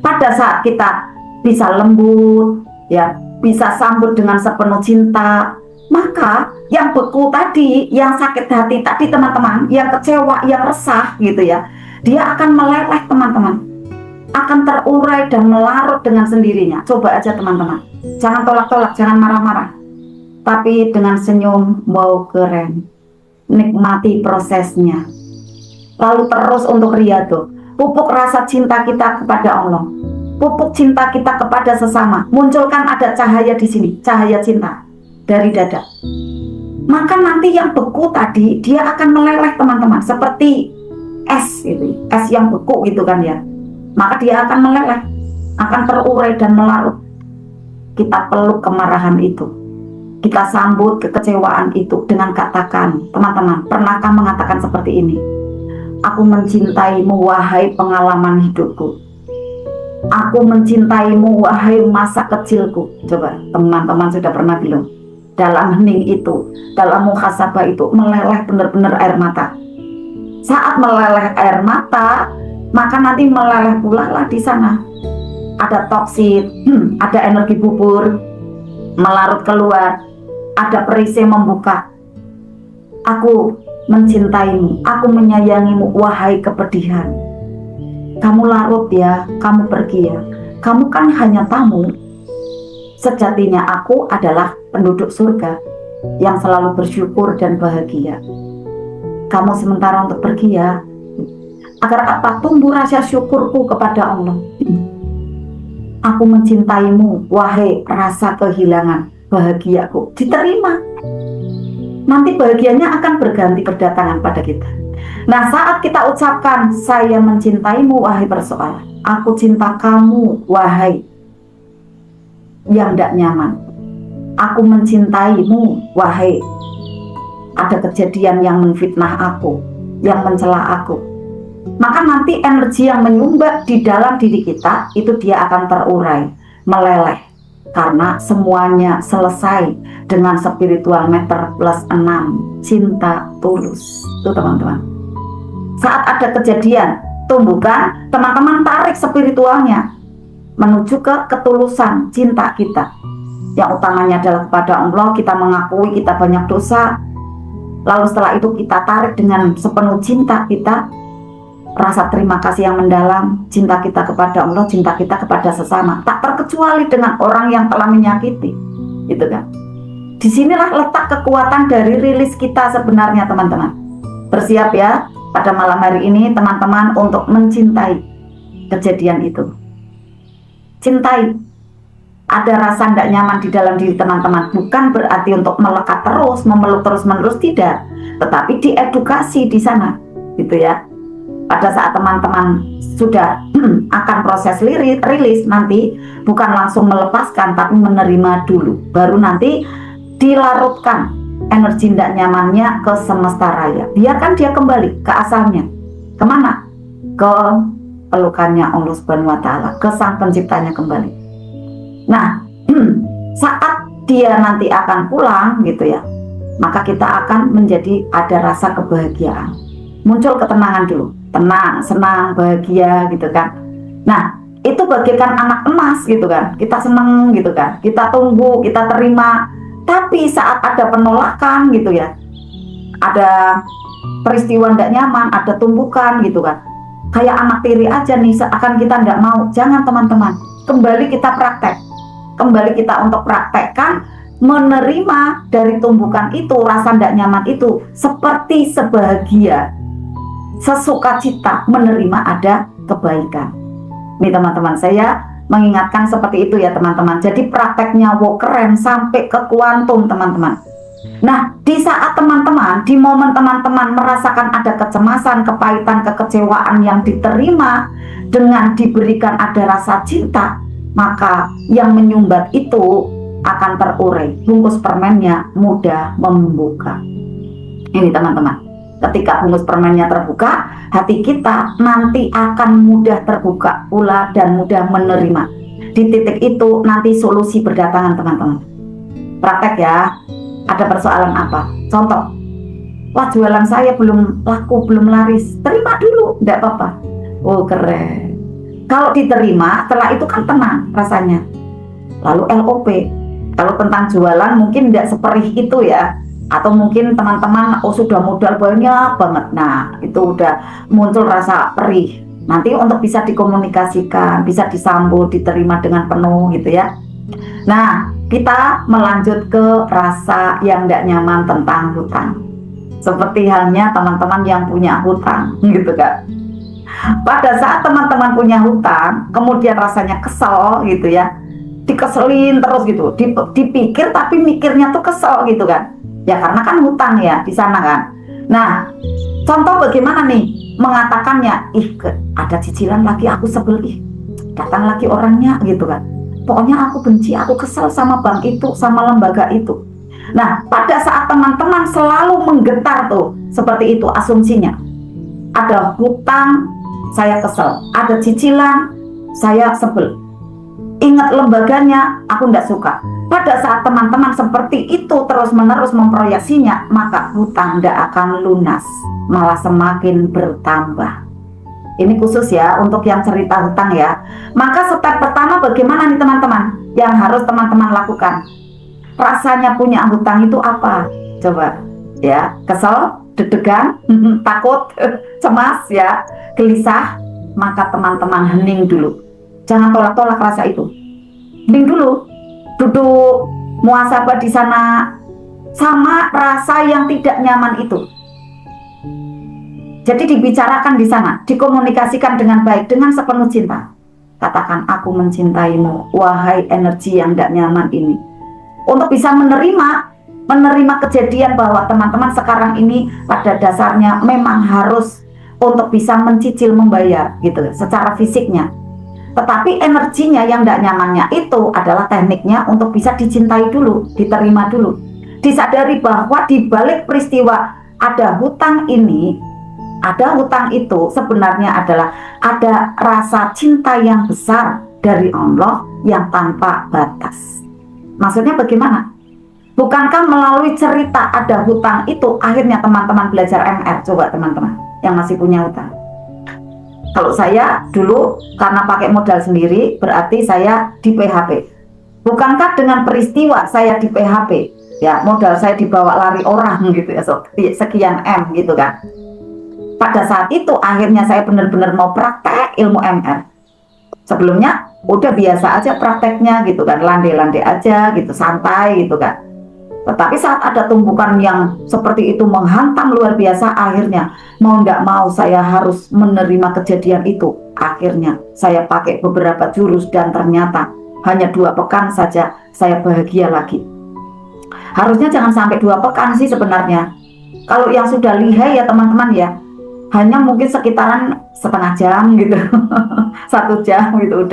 Pada saat kita bisa lembut ya, bisa sambut dengan sepenuh cinta, maka yang beku tadi, yang sakit hati tadi teman-teman, yang kecewa, yang resah gitu ya, dia akan meleleh teman-teman, akan terurai dan melarut dengan sendirinya. Coba aja teman-teman, jangan tolak-tolak, jangan marah-marah, tapi dengan senyum, wow keren, nikmati prosesnya. Lalu terus untuk riyadhah, pupuk rasa cinta kita kepada Allah, pupuk cinta kita kepada sesama. Munculkan ada cahaya di sini, cahaya cinta dari dada. Maka nanti yang beku tadi dia akan meleleh teman-teman, seperti es itu, es yang beku gitu kan ya. Maka dia akan meleleh, akan terurai dan melarut. Kita peluk kemarahan itu, kita sambut kekecewaan itu dengan katakan, teman-teman, pernahkah mengatakan seperti ini? Aku mencintaimu wahai pengalaman hidupku. Aku mencintaimu wahai masa kecilku. Coba teman-teman sudah pernah belum? Dalam hening itu, dalam muhasabah itu meleleh benar-benar air mata. Saat meleleh air mata, maka nanti meleleh pula lah di sana. Ada toksit, ada energi bubur melarut keluar, ada perisai membuka. Aku mencintaimu, aku menyayangimu wahai kepedihan. Kamu larut ya, kamu pergi ya. Kamu kan hanya tamu. Sejatinya aku adalah penduduk surga yang selalu bersyukur dan bahagia. Kamu sementara untuk pergi ya. Agar apa? Tumbuh rasa syukurku kepada Allah. Aku mencintaimu, wahai rasa kehilangan bahagiaku. Diterima. Nanti bahagianya akan berganti berdatangan pada kita. Nah, saat kita ucapkan saya mencintaimu wahai persoalan, aku cinta kamu wahai yang tidak nyaman, aku mencintaimu wahai ada kejadian yang menfitnah aku, yang mencela aku, maka nanti energi yang menyumbat di dalam diri kita itu dia akan terurai, meleleh, karena semuanya selesai dengan spiritual meter plus 6, cinta tulus. Itu teman-teman, saat ada kejadian tumbuhkan, teman-teman tarik spiritualnya menuju ke ketulusan cinta kita, yang utamanya adalah kepada Allah. Kita mengakui kita banyak dosa, lalu setelah itu kita tarik dengan sepenuh cinta kita, rasa terima kasih yang mendalam, cinta kita kepada Allah, cinta kita kepada sesama, tak terkecuali dengan orang yang telah menyakiti, gitu kan. Disinilah letak kekuatan dari rilis kita sebenarnya, teman-teman. Bersiap ya pada malam hari ini teman-teman untuk mencintai kejadian itu. Cintai. Ada rasa tidak nyaman di dalam diri teman-teman, bukan berarti untuk melekat terus, memeluk terus-menerus, tidak, tetapi diedukasi di sana, gitu ya. Pada saat teman-teman sudah akan proses rilis nanti, bukan langsung melepaskan, tapi menerima dulu, baru nanti dilarutkan energi tidak nyamannya ke semesta raya. Biarkan dia kembali ke asalnya. Kemana? Ke pelukannya Allah Subhanahu wa Ta'ala, ke Sang Penciptanya kembali. Nah, saat dia nanti akan pulang, gitu ya, maka kita akan menjadi ada rasa kebahagiaan. Muncul ketenangan dulu, tenang, senang, bahagia, gitu kan. Nah, itu bagaikan anak emas, gitu kan. Kita seneng, gitu kan. Kita tunggu, kita terima. Tapi saat ada penolakan, gitu ya, ada peristiwa tidak nyaman, ada tumbukan, gitu kan, kayak anak tiri aja nih, seakan kita tidak mau. Jangan teman-teman, kembali kita praktek, kembali kita untuk praktekkan menerima dari tumbukan itu, rasa tidak nyaman itu, seperti sebahagia, sesukacita menerima ada kebaikan. Nih teman-teman, saya mengingatkan seperti itu ya teman-teman. Jadi prakteknya wow keren sampai ke kuantum teman-teman. Nah, di saat teman-teman, di momen teman-teman merasakan ada kecemasan, kepahitan, kekecewaan yang diterima dengan diberikan ada rasa cinta, maka yang menyumbat itu akan terurai. Bungkus permennya mudah membuka. Ini teman-teman, ketika bungkus permennya terbuka, hati kita nanti akan mudah terbuka pula dan mudah menerima. Di titik itu nanti solusi berdatangan teman-teman. Praktek ya. Ada persoalan apa? Contoh, wah jualan saya belum laku, belum laris. Terima dulu, tidak apa-apa. Oh keren. Kalau diterima, setelah itu kan tenang rasanya. Lalu LOP, kalau tentang jualan mungkin tidak seperih itu ya. Atau mungkin teman-teman sudah modal banyak banget. Nah itu udah muncul rasa perih. Nanti untuk bisa dikomunikasikan, bisa disambut, diterima dengan penuh gitu ya. Nah kita melanjut ke rasa yang tidak nyaman tentang hutang. Seperti halnya teman-teman yang punya hutang gitu kan. Pada saat teman-teman punya hutang, kemudian rasanya kesel gitu ya, dikeselin terus gitu, dipikir tapi mikirnya tuh kesel gitu kan. Ya karena kan hutang ya di sana kan. Nah, contoh bagaimana nih mengatakannya, ada cicilan lagi aku sebel, datang lagi orangnya gitu kan. Pokoknya aku benci, aku kesel sama bank itu, sama lembaga itu. Nah, pada saat teman-teman selalu menggetar tuh, seperti itu asumsinya. Ada hutang, saya kesel. Ada cicilan, saya sebel. Ingat lembaganya, aku tidak suka. Pada saat teman-teman seperti itu terus-menerus memproyeksinya, maka hutang tidak akan lunas, malah semakin bertambah. Ini khusus ya untuk yang cerita hutang ya. Maka step pertama bagaimana nih teman-teman yang harus teman-teman lakukan? Rasanya punya hutang itu apa? Coba ya, kesel, deg-degan, takut, cemas ya, gelisah. Maka teman-teman hening dulu. Jangan tolak-tolak rasa itu. Hening dulu. Duduk muhasabah di sana sama rasa yang tidak nyaman itu. Jadi dibicarakan di sana, dikomunikasikan dengan baik, dengan sepenuh cinta. Katakan, aku mencintaimu, wahai energi yang tidak nyaman ini. Untuk bisa menerima menerima kejadian bahwa teman-teman sekarang ini pada dasarnya memang harus untuk bisa mencicil membayar gitu secara fisiknya. Tetapi energinya yang tidak nyamannya itu adalah tekniknya untuk bisa dicintai dulu, diterima dulu. Disadari bahwa di balik peristiwa ada hutang ini, ada hutang itu sebenarnya adalah ada rasa cinta yang besar dari Allah yang tanpa batas. Maksudnya bagaimana? Bukankah melalui cerita ada hutang itu akhirnya teman-teman belajar MR? Coba teman-teman yang masih punya hutang. Kalau saya dulu karena pakai modal sendiri berarti saya di PHP. Bukankah dengan peristiwa saya di PHP, ya modal saya dibawa lari orang gitu ya, sekian M gitu kan. Pada saat itu akhirnya saya benar-benar mau praktek ilmu MR. Sebelumnya udah biasa aja prakteknya gitu kan, landai-landai aja gitu, santai gitu kan. Tetapi saat ada tumpukan yang seperti itu menghantam luar biasa, akhirnya mau tidak mau saya harus menerima kejadian itu. Akhirnya saya pakai beberapa jurus dan ternyata hanya 2 pekan saja saya bahagia lagi. Harusnya jangan sampai 2 pekan sih sebenarnya. Kalau yang sudah lihai ya teman-teman ya, hanya mungkin sekitaran setengah jam gitu, 1 jam gitu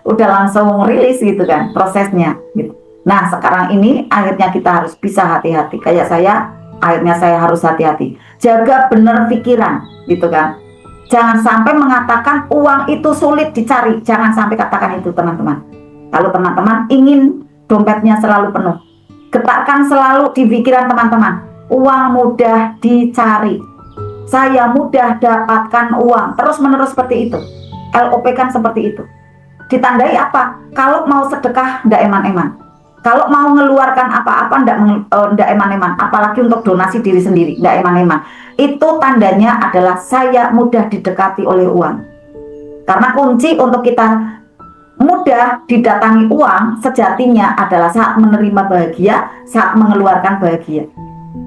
udah langsung rilis gitu kan prosesnya gitu. Nah sekarang ini akhirnya kita harus bisa hati-hati. Kayak saya, akhirnya saya harus hati-hati. Jaga benar pikiran gitu kan. Jangan sampai mengatakan uang itu sulit dicari. Jangan sampai katakan itu teman-teman. Kalau teman-teman ingin dompetnya selalu penuh, letakkan selalu di pikiran teman-teman, uang mudah dicari. Saya mudah dapatkan uang. Terus menerus seperti itu. LOP kan seperti itu. Ditandai apa? Kalau mau sedekah ndak eman-eman. Kalau mau mengeluarkan apa-apa ndak eman-eman, apalagi untuk donasi diri sendiri, ndak eman-eman. Itu tandanya adalah saya mudah didekati oleh uang. Karena kunci untuk kita mudah didatangi uang sejatinya adalah saat menerima bahagia, saat mengeluarkan bahagia.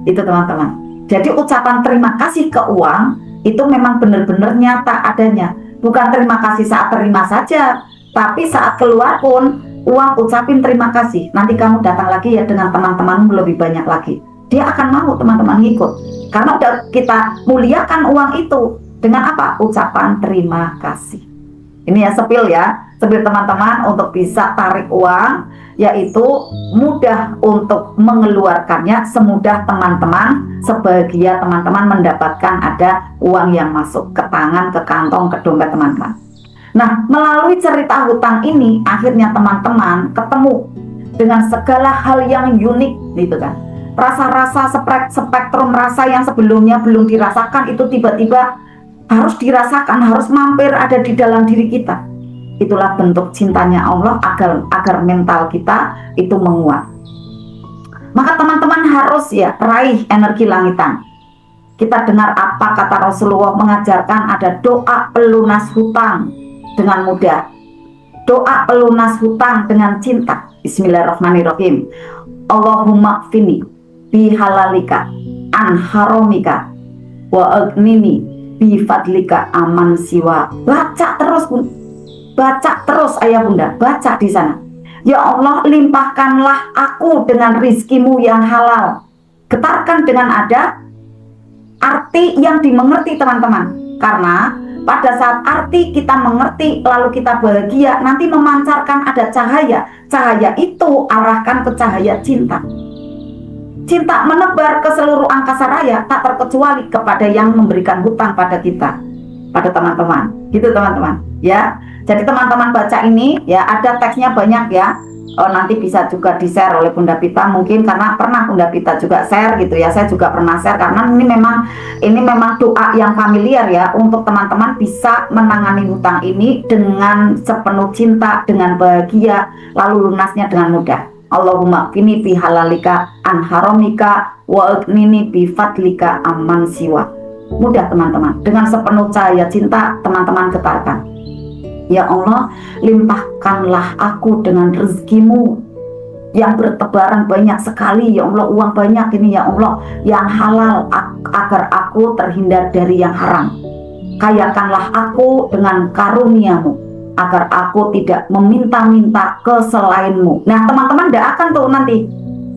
Itu teman-teman. Jadi ucapan terima kasih ke uang itu memang benar-benar nyata adanya. Bukan terima kasih saat terima saja, tapi saat keluar pun uang ucapin terima kasih. Nanti kamu datang lagi ya dengan teman-temanmu lebih banyak lagi. Dia akan mau teman-teman ngikut. Karena udah kita muliakan uang itu dengan apa? Ucapan terima kasih. Ini ya sepil teman-teman untuk bisa tarik uang, yaitu mudah untuk mengeluarkannya semudah teman-teman, sebahagia teman-teman mendapatkan ada uang yang masuk ke tangan, ke kantong, ke dompet teman-teman. Nah, melalui cerita hutang ini, akhirnya teman-teman ketemu dengan segala hal yang unik, gitu kan. Rasa-rasa spektrum rasa yang sebelumnya belum dirasakan itu tiba-tiba harus dirasakan, harus mampir ada di dalam diri kita. Itulah bentuk cintanya Allah agar mental kita itu menguat. Maka teman-teman harus ya raih energi langitan. Kita dengar apa kata Rasulullah mengajarkan ada doa pelunas hutang dengan mudah. Doa pelunas hutang dengan cinta. Bismillahirrahmanirrahim. Allahumma fini bihalalika an haramika wa agnini bifadlika aman siwa. Baca terus Bun. Baca terus ayah bunda, baca di sana. Ya Allah, limpahkanlah aku dengan rizkimu yang halal. Getarkan dengan ada arti yang dimengerti teman-teman. Karena pada saat arti kita mengerti lalu kita bahagia, nanti memancarkan ada cahaya. Cahaya itu arahkan ke cahaya cinta. Cinta menebar ke seluruh angkasa raya, tak terkecuali kepada yang memberikan hutang pada kita, pada teman-teman. Gitu teman-teman ya. Jadi teman-teman baca ini ya, ada teksnya banyak ya. Nanti bisa juga di-share oleh Bunda Pita mungkin, karena pernah Bunda Pita juga share gitu ya. Saya juga pernah share karena ini memang doa yang familiar ya untuk teman-teman bisa menangani hutang ini dengan sepenuh cinta, dengan bahagia, lalu lunasnya dengan mudah. Allahumma qini bi halalika an haramika wa aghnini bi fadlika amman siwa. Mudah teman-teman, dengan sepenuh cahaya cinta teman-teman getarkan. Ya Allah, limpahkanlah aku dengan rezekimu yang bertebaran banyak sekali. Ya Allah, uang banyak ini ya Allah, yang halal agar aku terhindar dari yang haram. Kayakanlah aku dengan karuniamu agar aku tidak meminta-minta ke selainmu. Nah teman-teman tidak akan tuh nanti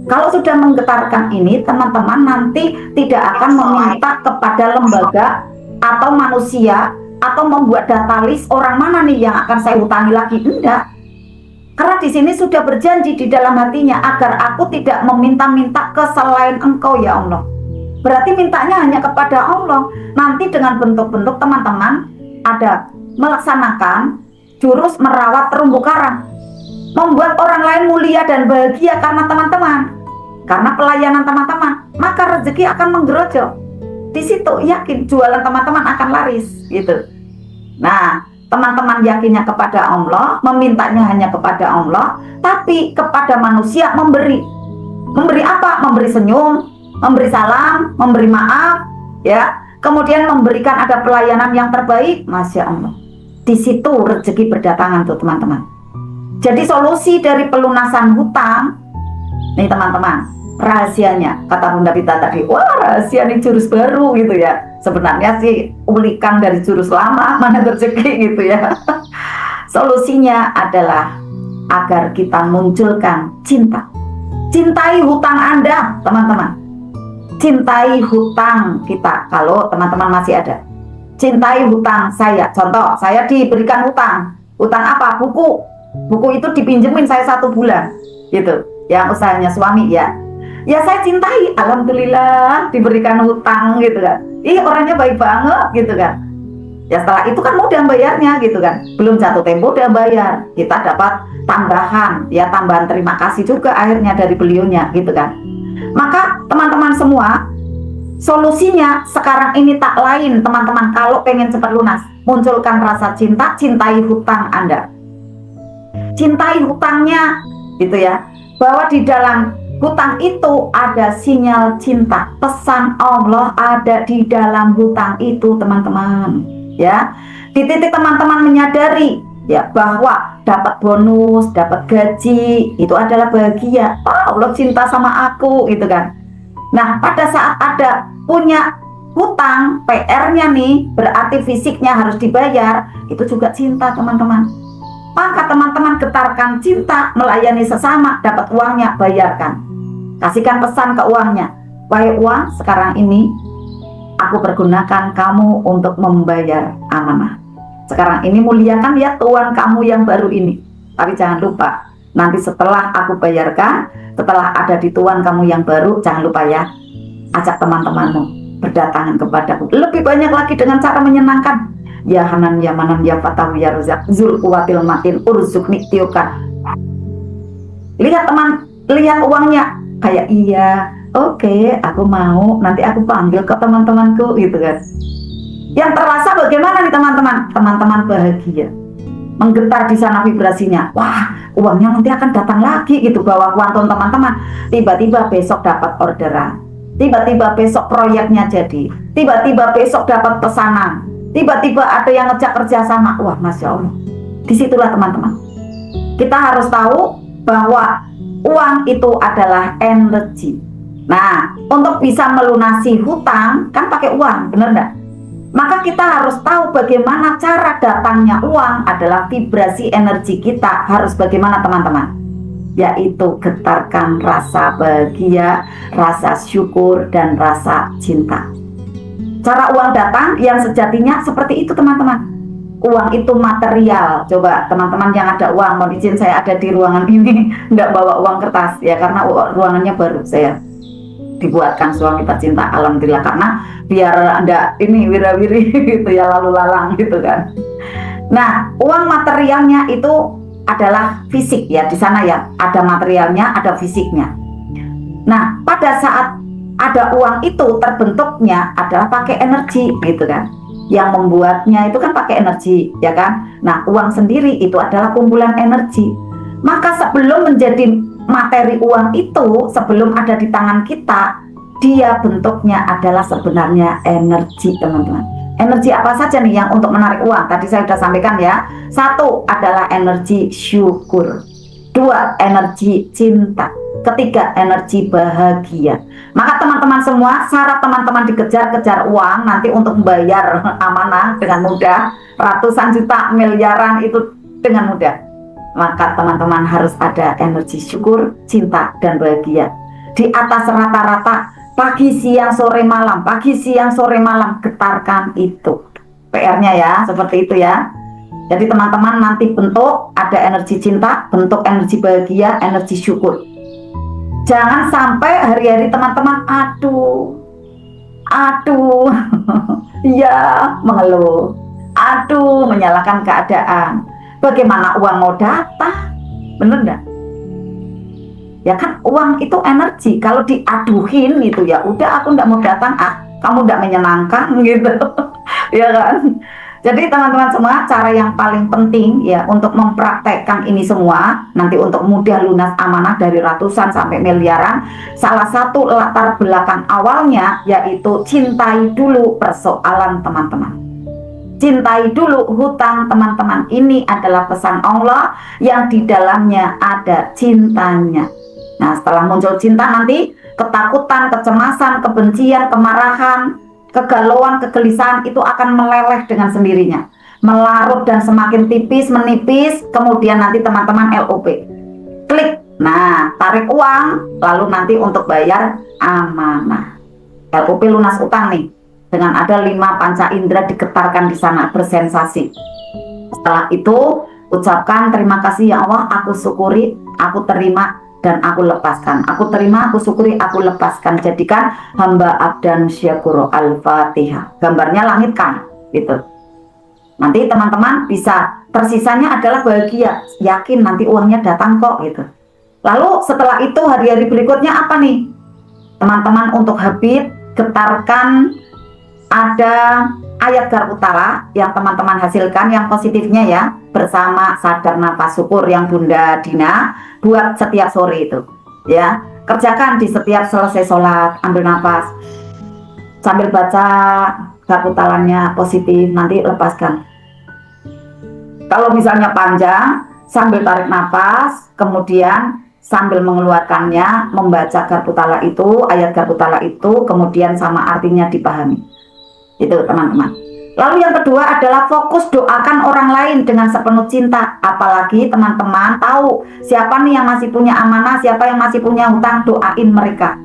Kalau sudah menggetarkan ini, teman-teman nanti tidak akan meminta kepada lembaga atau manusia atau membuat data list orang mana nih yang akan saya hutangi lagi. Enggak. Karena di sini sudah berjanji di dalam hatinya agar aku tidak meminta-minta ke selain Engkau ya Allah. Berarti mintanya hanya kepada Allah. Nanti dengan bentuk-bentuk teman-teman ada melaksanakan jurus merawat terumbu karang, membuat orang lain mulia dan bahagia karena teman-teman, karena pelayanan teman-teman, maka rezeki akan menggerojok. Di situ yakin jualan teman-teman akan laris gitu. Nah, teman-teman yakinnya kepada Allah, memintanya hanya kepada Allah, tapi kepada manusia memberi. Memberi apa? Memberi senyum, memberi salam, memberi maaf, ya. Kemudian memberikan ada pelayanan yang terbaik, Masya Allah. Di situ rezeki berdatangan tuh teman-teman. Jadi solusi dari pelunasan hutang, nih teman-teman, rahasianya, kata Bunda Pita tadi, wah rahasia nih jurus baru gitu ya. Sebenarnya sih ulikan dari jurus lama, mana rezeki gitu ya. Solusinya adalah agar kita munculkan cinta. Cintai hutang Anda, teman-teman. Cintai hutang kita, kalau teman-teman masih ada. Cintai hutang saya. Contoh, saya diberikan hutang. Hutang apa? Buku. Buku itu dipinjemin saya 1 bulan, gitu. Yang usahanya suami ya. Ya saya cintai, alhamdulillah diberikan hutang gitu kan. Ih orangnya baik banget gitu kan. Ya setelah itu kan mudah bayarnya gitu kan. Belum jatuh tempo udah bayar. Kita dapat tambahan, ya tambahan terima kasih juga akhirnya dari beliaunya gitu kan. Maka teman-teman semua, solusinya sekarang ini tak lain teman-teman. Kalau pengen cepat lunas, munculkan rasa cinta, cintai hutang Anda. Cintai hutangnya gitu ya. Bahwa di dalam hutang itu ada sinyal cinta. Pesan Allah ada di dalam hutang itu teman-teman. Ya, di titik teman-teman menyadari ya bahwa dapat bonus, dapat gaji itu adalah bahagia. Oh, Allah cinta sama aku gitu kan. Nah, pada saat ada punya hutang, PR-nya nih berarti fisiknya harus dibayar, itu juga cinta teman-teman. Maka teman-teman getarkan cinta, melayani sesama, dapat uangnya bayarkan. Kasihkan pesan ke uangnya, wahai uang, sekarang ini aku pergunakan kamu untuk membayar amanah. Sekarang ini muliakan ya tuan kamu yang baru ini. Tapi jangan lupa, nanti setelah aku bayarkan, setelah ada di tuan kamu yang baru, jangan lupa ya, ajak teman-temanmu berdatangan kepadaku. Lebih banyak lagi dengan cara menyenangkan. Ya Hanan, ya Manan, ya Fatahu, ya Rozak, Zul Kuwatil Matin, Urzuk Niktiokan. Lihat teman, lihat uangnya. Kayak iya, oke, aku mau, nanti aku panggil ke teman-temanku gitu kan. Yang terasa bagaimana nih teman-teman? Teman-teman bahagia, menggetar di sana vibrasinya. Wah, uangnya nanti akan datang lagi gitu, bawa kuantum teman-teman. Tiba-tiba besok dapat orderan, tiba-tiba besok proyeknya jadi, tiba-tiba besok dapat pesanan, tiba-tiba ada yang ngejak kerjasama. Wah, Masya Allah. Disitulah teman-teman, kita harus tahu bahwa uang itu adalah energi. Nah, untuk bisa melunasi hutang kan pakai uang, bener nggak? Maka kita harus tahu bagaimana cara datangnya uang adalah vibrasi energi kita harus bagaimana teman-teman? Yaitu getarkan rasa bahagia, rasa syukur, dan rasa cinta. Cara uang datang yang sejatinya seperti itu teman-teman. Uang itu material. Coba teman-teman yang ada uang, mohon izin saya ada di ruangan ini nggak bawa uang kertas ya, karena ruangannya baru saya dibuatkan suami tercinta, alhamdulillah, karena biar Anda ini wirawiri gitu ya, lalu lalang gitu kan. Nah, uang materialnya itu adalah fisik ya, di sana ya, ada materialnya, ada fisiknya. Nah, pada saat ada uang itu terbentuknya adalah pakai energi gitu kan. Yang membuatnya itu kan pakai energi ya kan. Nah, uang sendiri itu adalah kumpulan energi. Maka sebelum menjadi materi uang itu, sebelum ada di tangan kita, dia bentuknya adalah sebenarnya energi teman-teman. Energi apa saja nih yang untuk menarik uang? Tadi saya sudah sampaikan ya. 1 adalah energi syukur, 2 energi cinta, 3 energi bahagia. Maka teman-teman semua, syarat teman-teman dikejar-kejar uang nanti untuk membayar amanah dengan mudah, ratusan juta, miliaran itu dengan mudah. Maka teman-teman harus ada energi syukur, cinta, dan bahagia. di atas rata-rata, pagi siang sore malam, pagi siang sore malam, getarkan itu. PR-nya ya, seperti itu ya. Jadi teman-teman nanti bentuk ada energi cinta, bentuk energi bahagia, energi syukur. Jangan sampai hari-hari teman-teman aduh, iya mengeluh, menyalahkan keadaan. Bagaimana uang mau datang? Bener nggak? Ya kan uang itu energi. Kalau diaduhin gitu ya, udah aku nggak mau datang, kamu nggak menyenangkan gitu, ya kan? Jadi teman-teman semua, cara yang paling penting ya untuk mempraktekkan ini semua, nanti untuk mudah lunas amanah dari ratusan sampai miliaran, salah satu latar belakang awalnya yaitu cintai dulu persoalan teman-teman. Cintai dulu hutang teman-teman. Ini adalah pesan Allah yang di dalamnya ada cintanya. Nah, setelah muncul cinta nanti ketakutan, kecemasan, kebencian, kemarahan, kegalauan, kegelisahan itu akan meleleh dengan sendirinya, melarut dan semakin tipis, menipis. Kemudian nanti teman-teman LOP, klik, nah tarik uang, lalu nanti untuk bayar amanah. LOP lunas utang nih, dengan ada 5 panca indera digetarkan di sana, bersensasi. Setelah itu ucapkan terima kasih ya Allah, aku syukuri, aku terima, dan aku lepaskan. Aku terima, aku syukuri, aku lepaskan. Jadikan hamba abdan syakuro. Al-Fatihah. Gambarnya langit kan, gitu. Nanti teman-teman bisa, tersisanya adalah bahagia. Yakin nanti uangnya datang kok, gitu. Lalu setelah itu hari-hari berikutnya apa nih? Teman-teman untuk habit, getarkan ada ayat Garputala yang teman-teman hasilkan yang positifnya ya, bersama sadar nafas syukur yang Bunda Dina buat setiap sore itu ya. Kerjakan di setiap selesai sholat, ambil nafas sambil baca Garputalanya positif, nanti lepaskan. Kalau misalnya panjang, sambil tarik nafas, kemudian sambil mengeluarkannya membaca Garputala itu, ayat Garputala itu, kemudian sama artinya dipahami. Itu teman-teman. Lalu yang kedua adalah fokus doakan orang lain dengan sepenuh cinta. Apalagi teman-teman tahu siapa nih yang masih punya amanah, siapa yang masih punya hutang, doain mereka.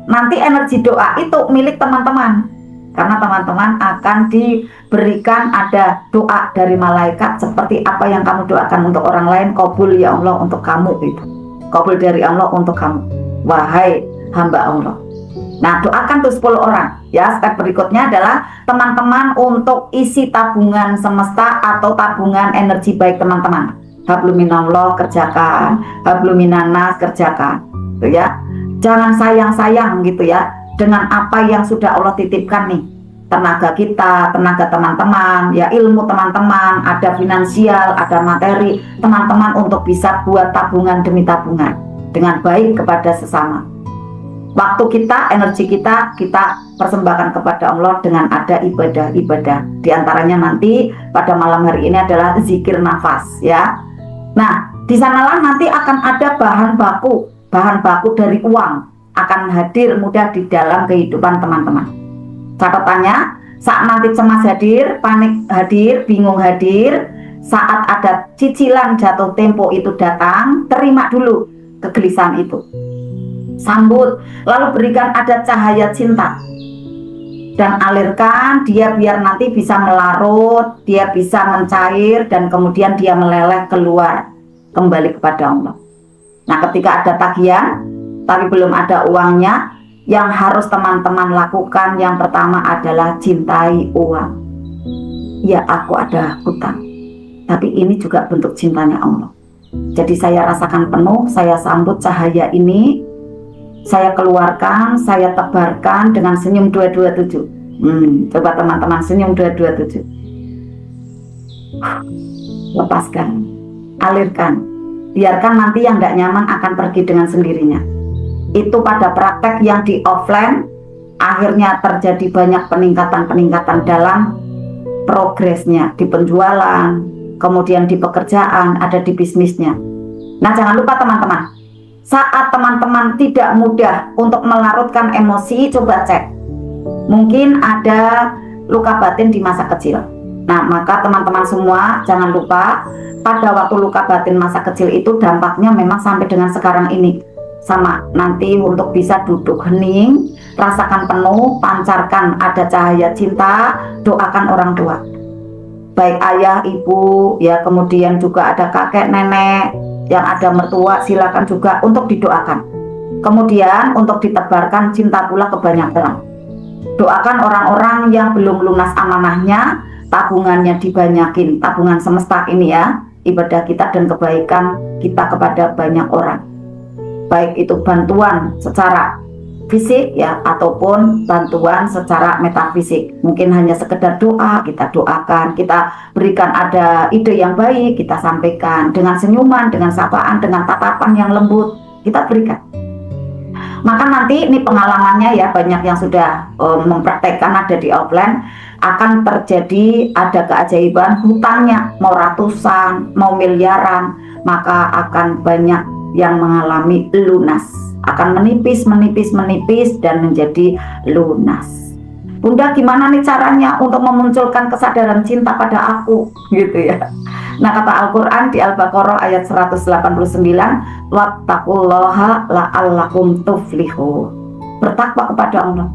Nanti energi doa itu milik teman-teman, karena teman-teman akan diberikan ada doa dari malaikat seperti apa yang kamu doakan untuk orang lain, qabul ya Allah untuk kamu itu. Qabul dari Allah untuk kamu, wahai hamba Allah. Nah, doakan tuh 10 orang ya. Step berikutnya adalah teman-teman untuk isi tabungan semesta atau tabungan energi baik teman-teman. Habluminallah kerjakan, habluminanas kerjakan, gitu ya. Jangan sayang-sayang gitu ya dengan apa yang sudah Allah titipkan nih. Tenaga kita, tenaga teman-teman, ya ilmu teman-teman, ada finansial, ada materi, teman-teman untuk bisa buat tabungan demi tabungan dengan baik kepada sesama. Waktu kita, energi kita persembahkan kepada Allah dengan ada ibadah-ibadah. Di antaranya nanti pada malam hari ini adalah zikir nafas ya. Nah, di sanalah nanti akan ada bahan baku dari uang akan hadir mudah di dalam kehidupan teman-teman. Catatannya, saat nanti cemas hadir, panik hadir, bingung hadir, saat ada cicilan jatuh tempo itu datang, terima dulu kegelisahan itu. Sambut, lalu berikan ada cahaya cinta dan alirkan dia biar nanti bisa melarut, dia bisa mencair dan kemudian dia meleleh keluar kembali kepada Allah. Nah, ketika ada tagihan tapi belum ada uangnya, yang harus teman-teman lakukan yang pertama adalah cintai uang. Ya, aku ada hutang, tapi ini juga bentuk cintanya Allah. Jadi saya rasakan penuh, saya sambut cahaya ini, saya keluarkan, saya tebarkan dengan senyum 227. Coba teman-teman senyum 227. Lepaskan, alirkan, biarkan nanti yang tidak nyaman akan pergi dengan sendirinya. Itu pada praktek yang di offline, akhirnya terjadi banyak peningkatan dalam progresnya, di penjualan, kemudian di pekerjaan, ada di bisnisnya. Nah, jangan lupa teman-teman, saat teman-teman tidak mudah untuk melarutkan emosi, coba cek. Mungkin ada luka batin di masa kecil. Nah, maka teman-teman semua jangan lupa pada waktu luka batin masa kecil itu dampaknya memang sampai dengan sekarang ini. Sama nanti untuk bisa duduk hening, rasakan penuh, pancarkan ada cahaya cinta, doakan orang tua. Baik ayah, ibu, ya kemudian juga ada kakek, nenek, yang ada mertua, silakan juga untuk didoakan. Kemudian untuk ditebarkan cinta pula ke banyak orang. Doakan orang-orang yang belum lunas amanahnya, tabungannya dibanyakin, tabungan semesta ini ya, ibadah kita dan kebaikan kita kepada banyak orang. Baik itu bantuan secara fisik ya ataupun bantuan secara metafisik. Mungkin hanya sekedar doa, kita doakan, kita berikan ada ide yang baik, kita sampaikan dengan senyuman, dengan sapaan, dengan tatapan yang lembut, kita berikan. Maka nanti ini pengalamannya ya, banyak yang sudah mempraktekkan ada di offline, akan terjadi ada keajaiban, hutangnya mau ratusan, mau miliaran, maka akan banyak yang mengalami lunas, akan menipis dan menjadi lunas. Bunda, gimana nih caranya untuk memunculkan kesadaran cinta pada aku gitu ya. Nah, kata Al-Quran di Al-Baqarah ayat 189, wattaqullaha la'allakum tuflihu, bertakwa kepada Allah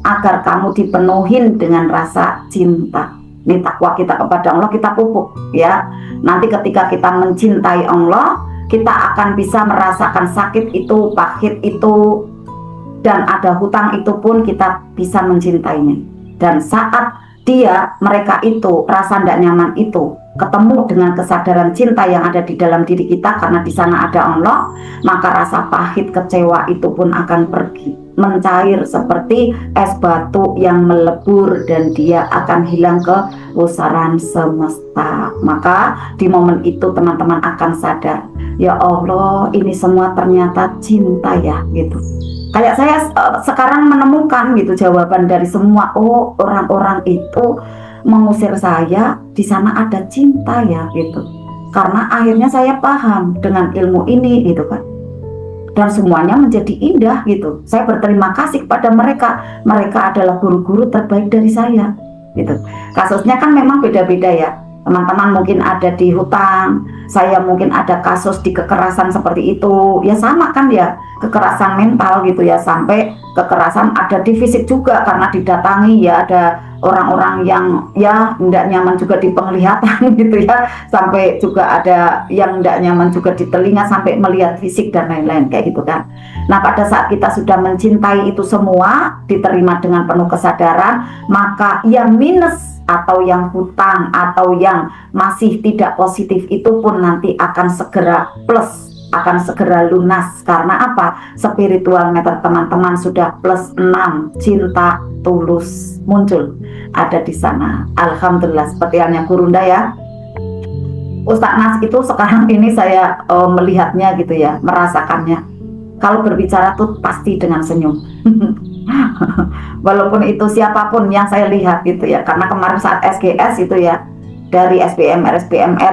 agar kamu dipenuhin dengan rasa cinta. Ini takwa kita kepada Allah kita pupuk ya. Nanti ketika kita mencintai Allah, kita akan bisa merasakan sakit itu, pahit itu, dan ada hutang itu pun kita bisa mencintainya. Dan saat mereka itu rasa tidak nyaman itu ketemu dengan kesadaran cinta yang ada di dalam diri kita karena di sana ada Allah, maka rasa pahit kecewa itu pun akan pergi, mencair seperti es batu yang melebur dan dia akan hilang ke pusaran semesta. Maka di momen itu teman-teman akan sadar, ya Allah, ini semua ternyata cinta ya gitu. Kayak saya sekarang menemukan gitu jawaban dari semua, oh orang-orang itu mengusir saya, di sana ada cinta ya gitu. Karena akhirnya saya paham dengan ilmu ini gitu kan. Dan semuanya menjadi indah gitu. Saya berterima kasih kepada mereka. Mereka adalah guru-guru terbaik dari saya gitu. Kasusnya kan memang beda-beda ya. Teman-teman mungkin ada di hutang, saya mungkin ada kasus di kekerasan seperti itu. Ya sama kan ya, kekerasan mental gitu ya, sampai kekerasan ada di fisik juga karena didatangi ya, ada orang-orang yang ya tidak nyaman juga di penglihatan gitu ya, sampai juga ada yang tidak nyaman juga di telinga sampai melihat fisik dan lain-lain kayak gitu kan. Nah, pada saat kita sudah mencintai itu semua, diterima dengan penuh kesadaran, maka yang minus atau yang hutang atau yang masih tidak positif itu pun nanti akan segera plus, akan segera lunas. Karena apa? Spiritual meter teman-teman sudah plus 6, cinta tulus muncul ada di sana. Alhamdulillah, seperti halnya Gurunda ya. Ustaz Nas itu sekarang ini saya melihatnya gitu ya, merasakannya. Kalau berbicara tuh pasti dengan senyum. Walaupun itu siapapun yang saya lihat gitu ya. Karena kemarin saat SGS itu ya, dari SBMR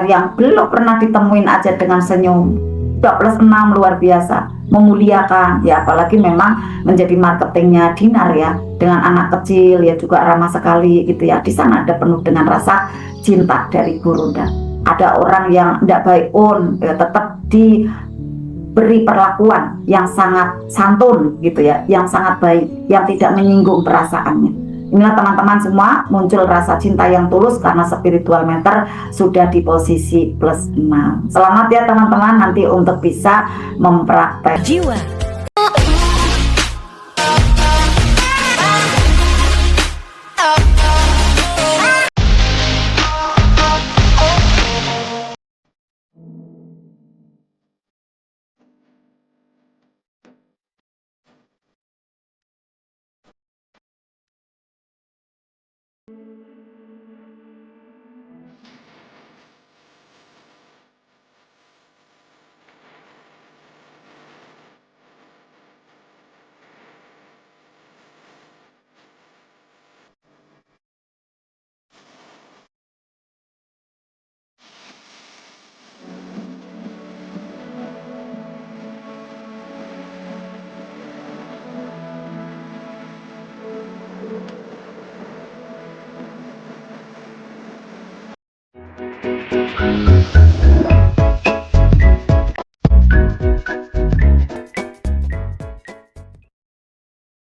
yang belum pernah ditemuin aja dengan senyum. 2+6 luar biasa, memuliakan ya, apalagi memang menjadi marketingnya Dinar ya, dengan anak kecil ya juga ramah sekali gitu ya. Di sana ada penuh dengan rasa cinta dari Gurunda. Ada orang yang tidak baik pun ya, tetap diberi perlakuan yang sangat santun gitu ya, yang sangat baik, yang tidak menyinggung perasaannya. Inilah teman-teman semua, muncul rasa cinta yang tulus karena spiritual meter sudah di posisi plus 6. Selamat ya teman-teman, nanti untuk bisa mempraktek Jiwa. Thank you.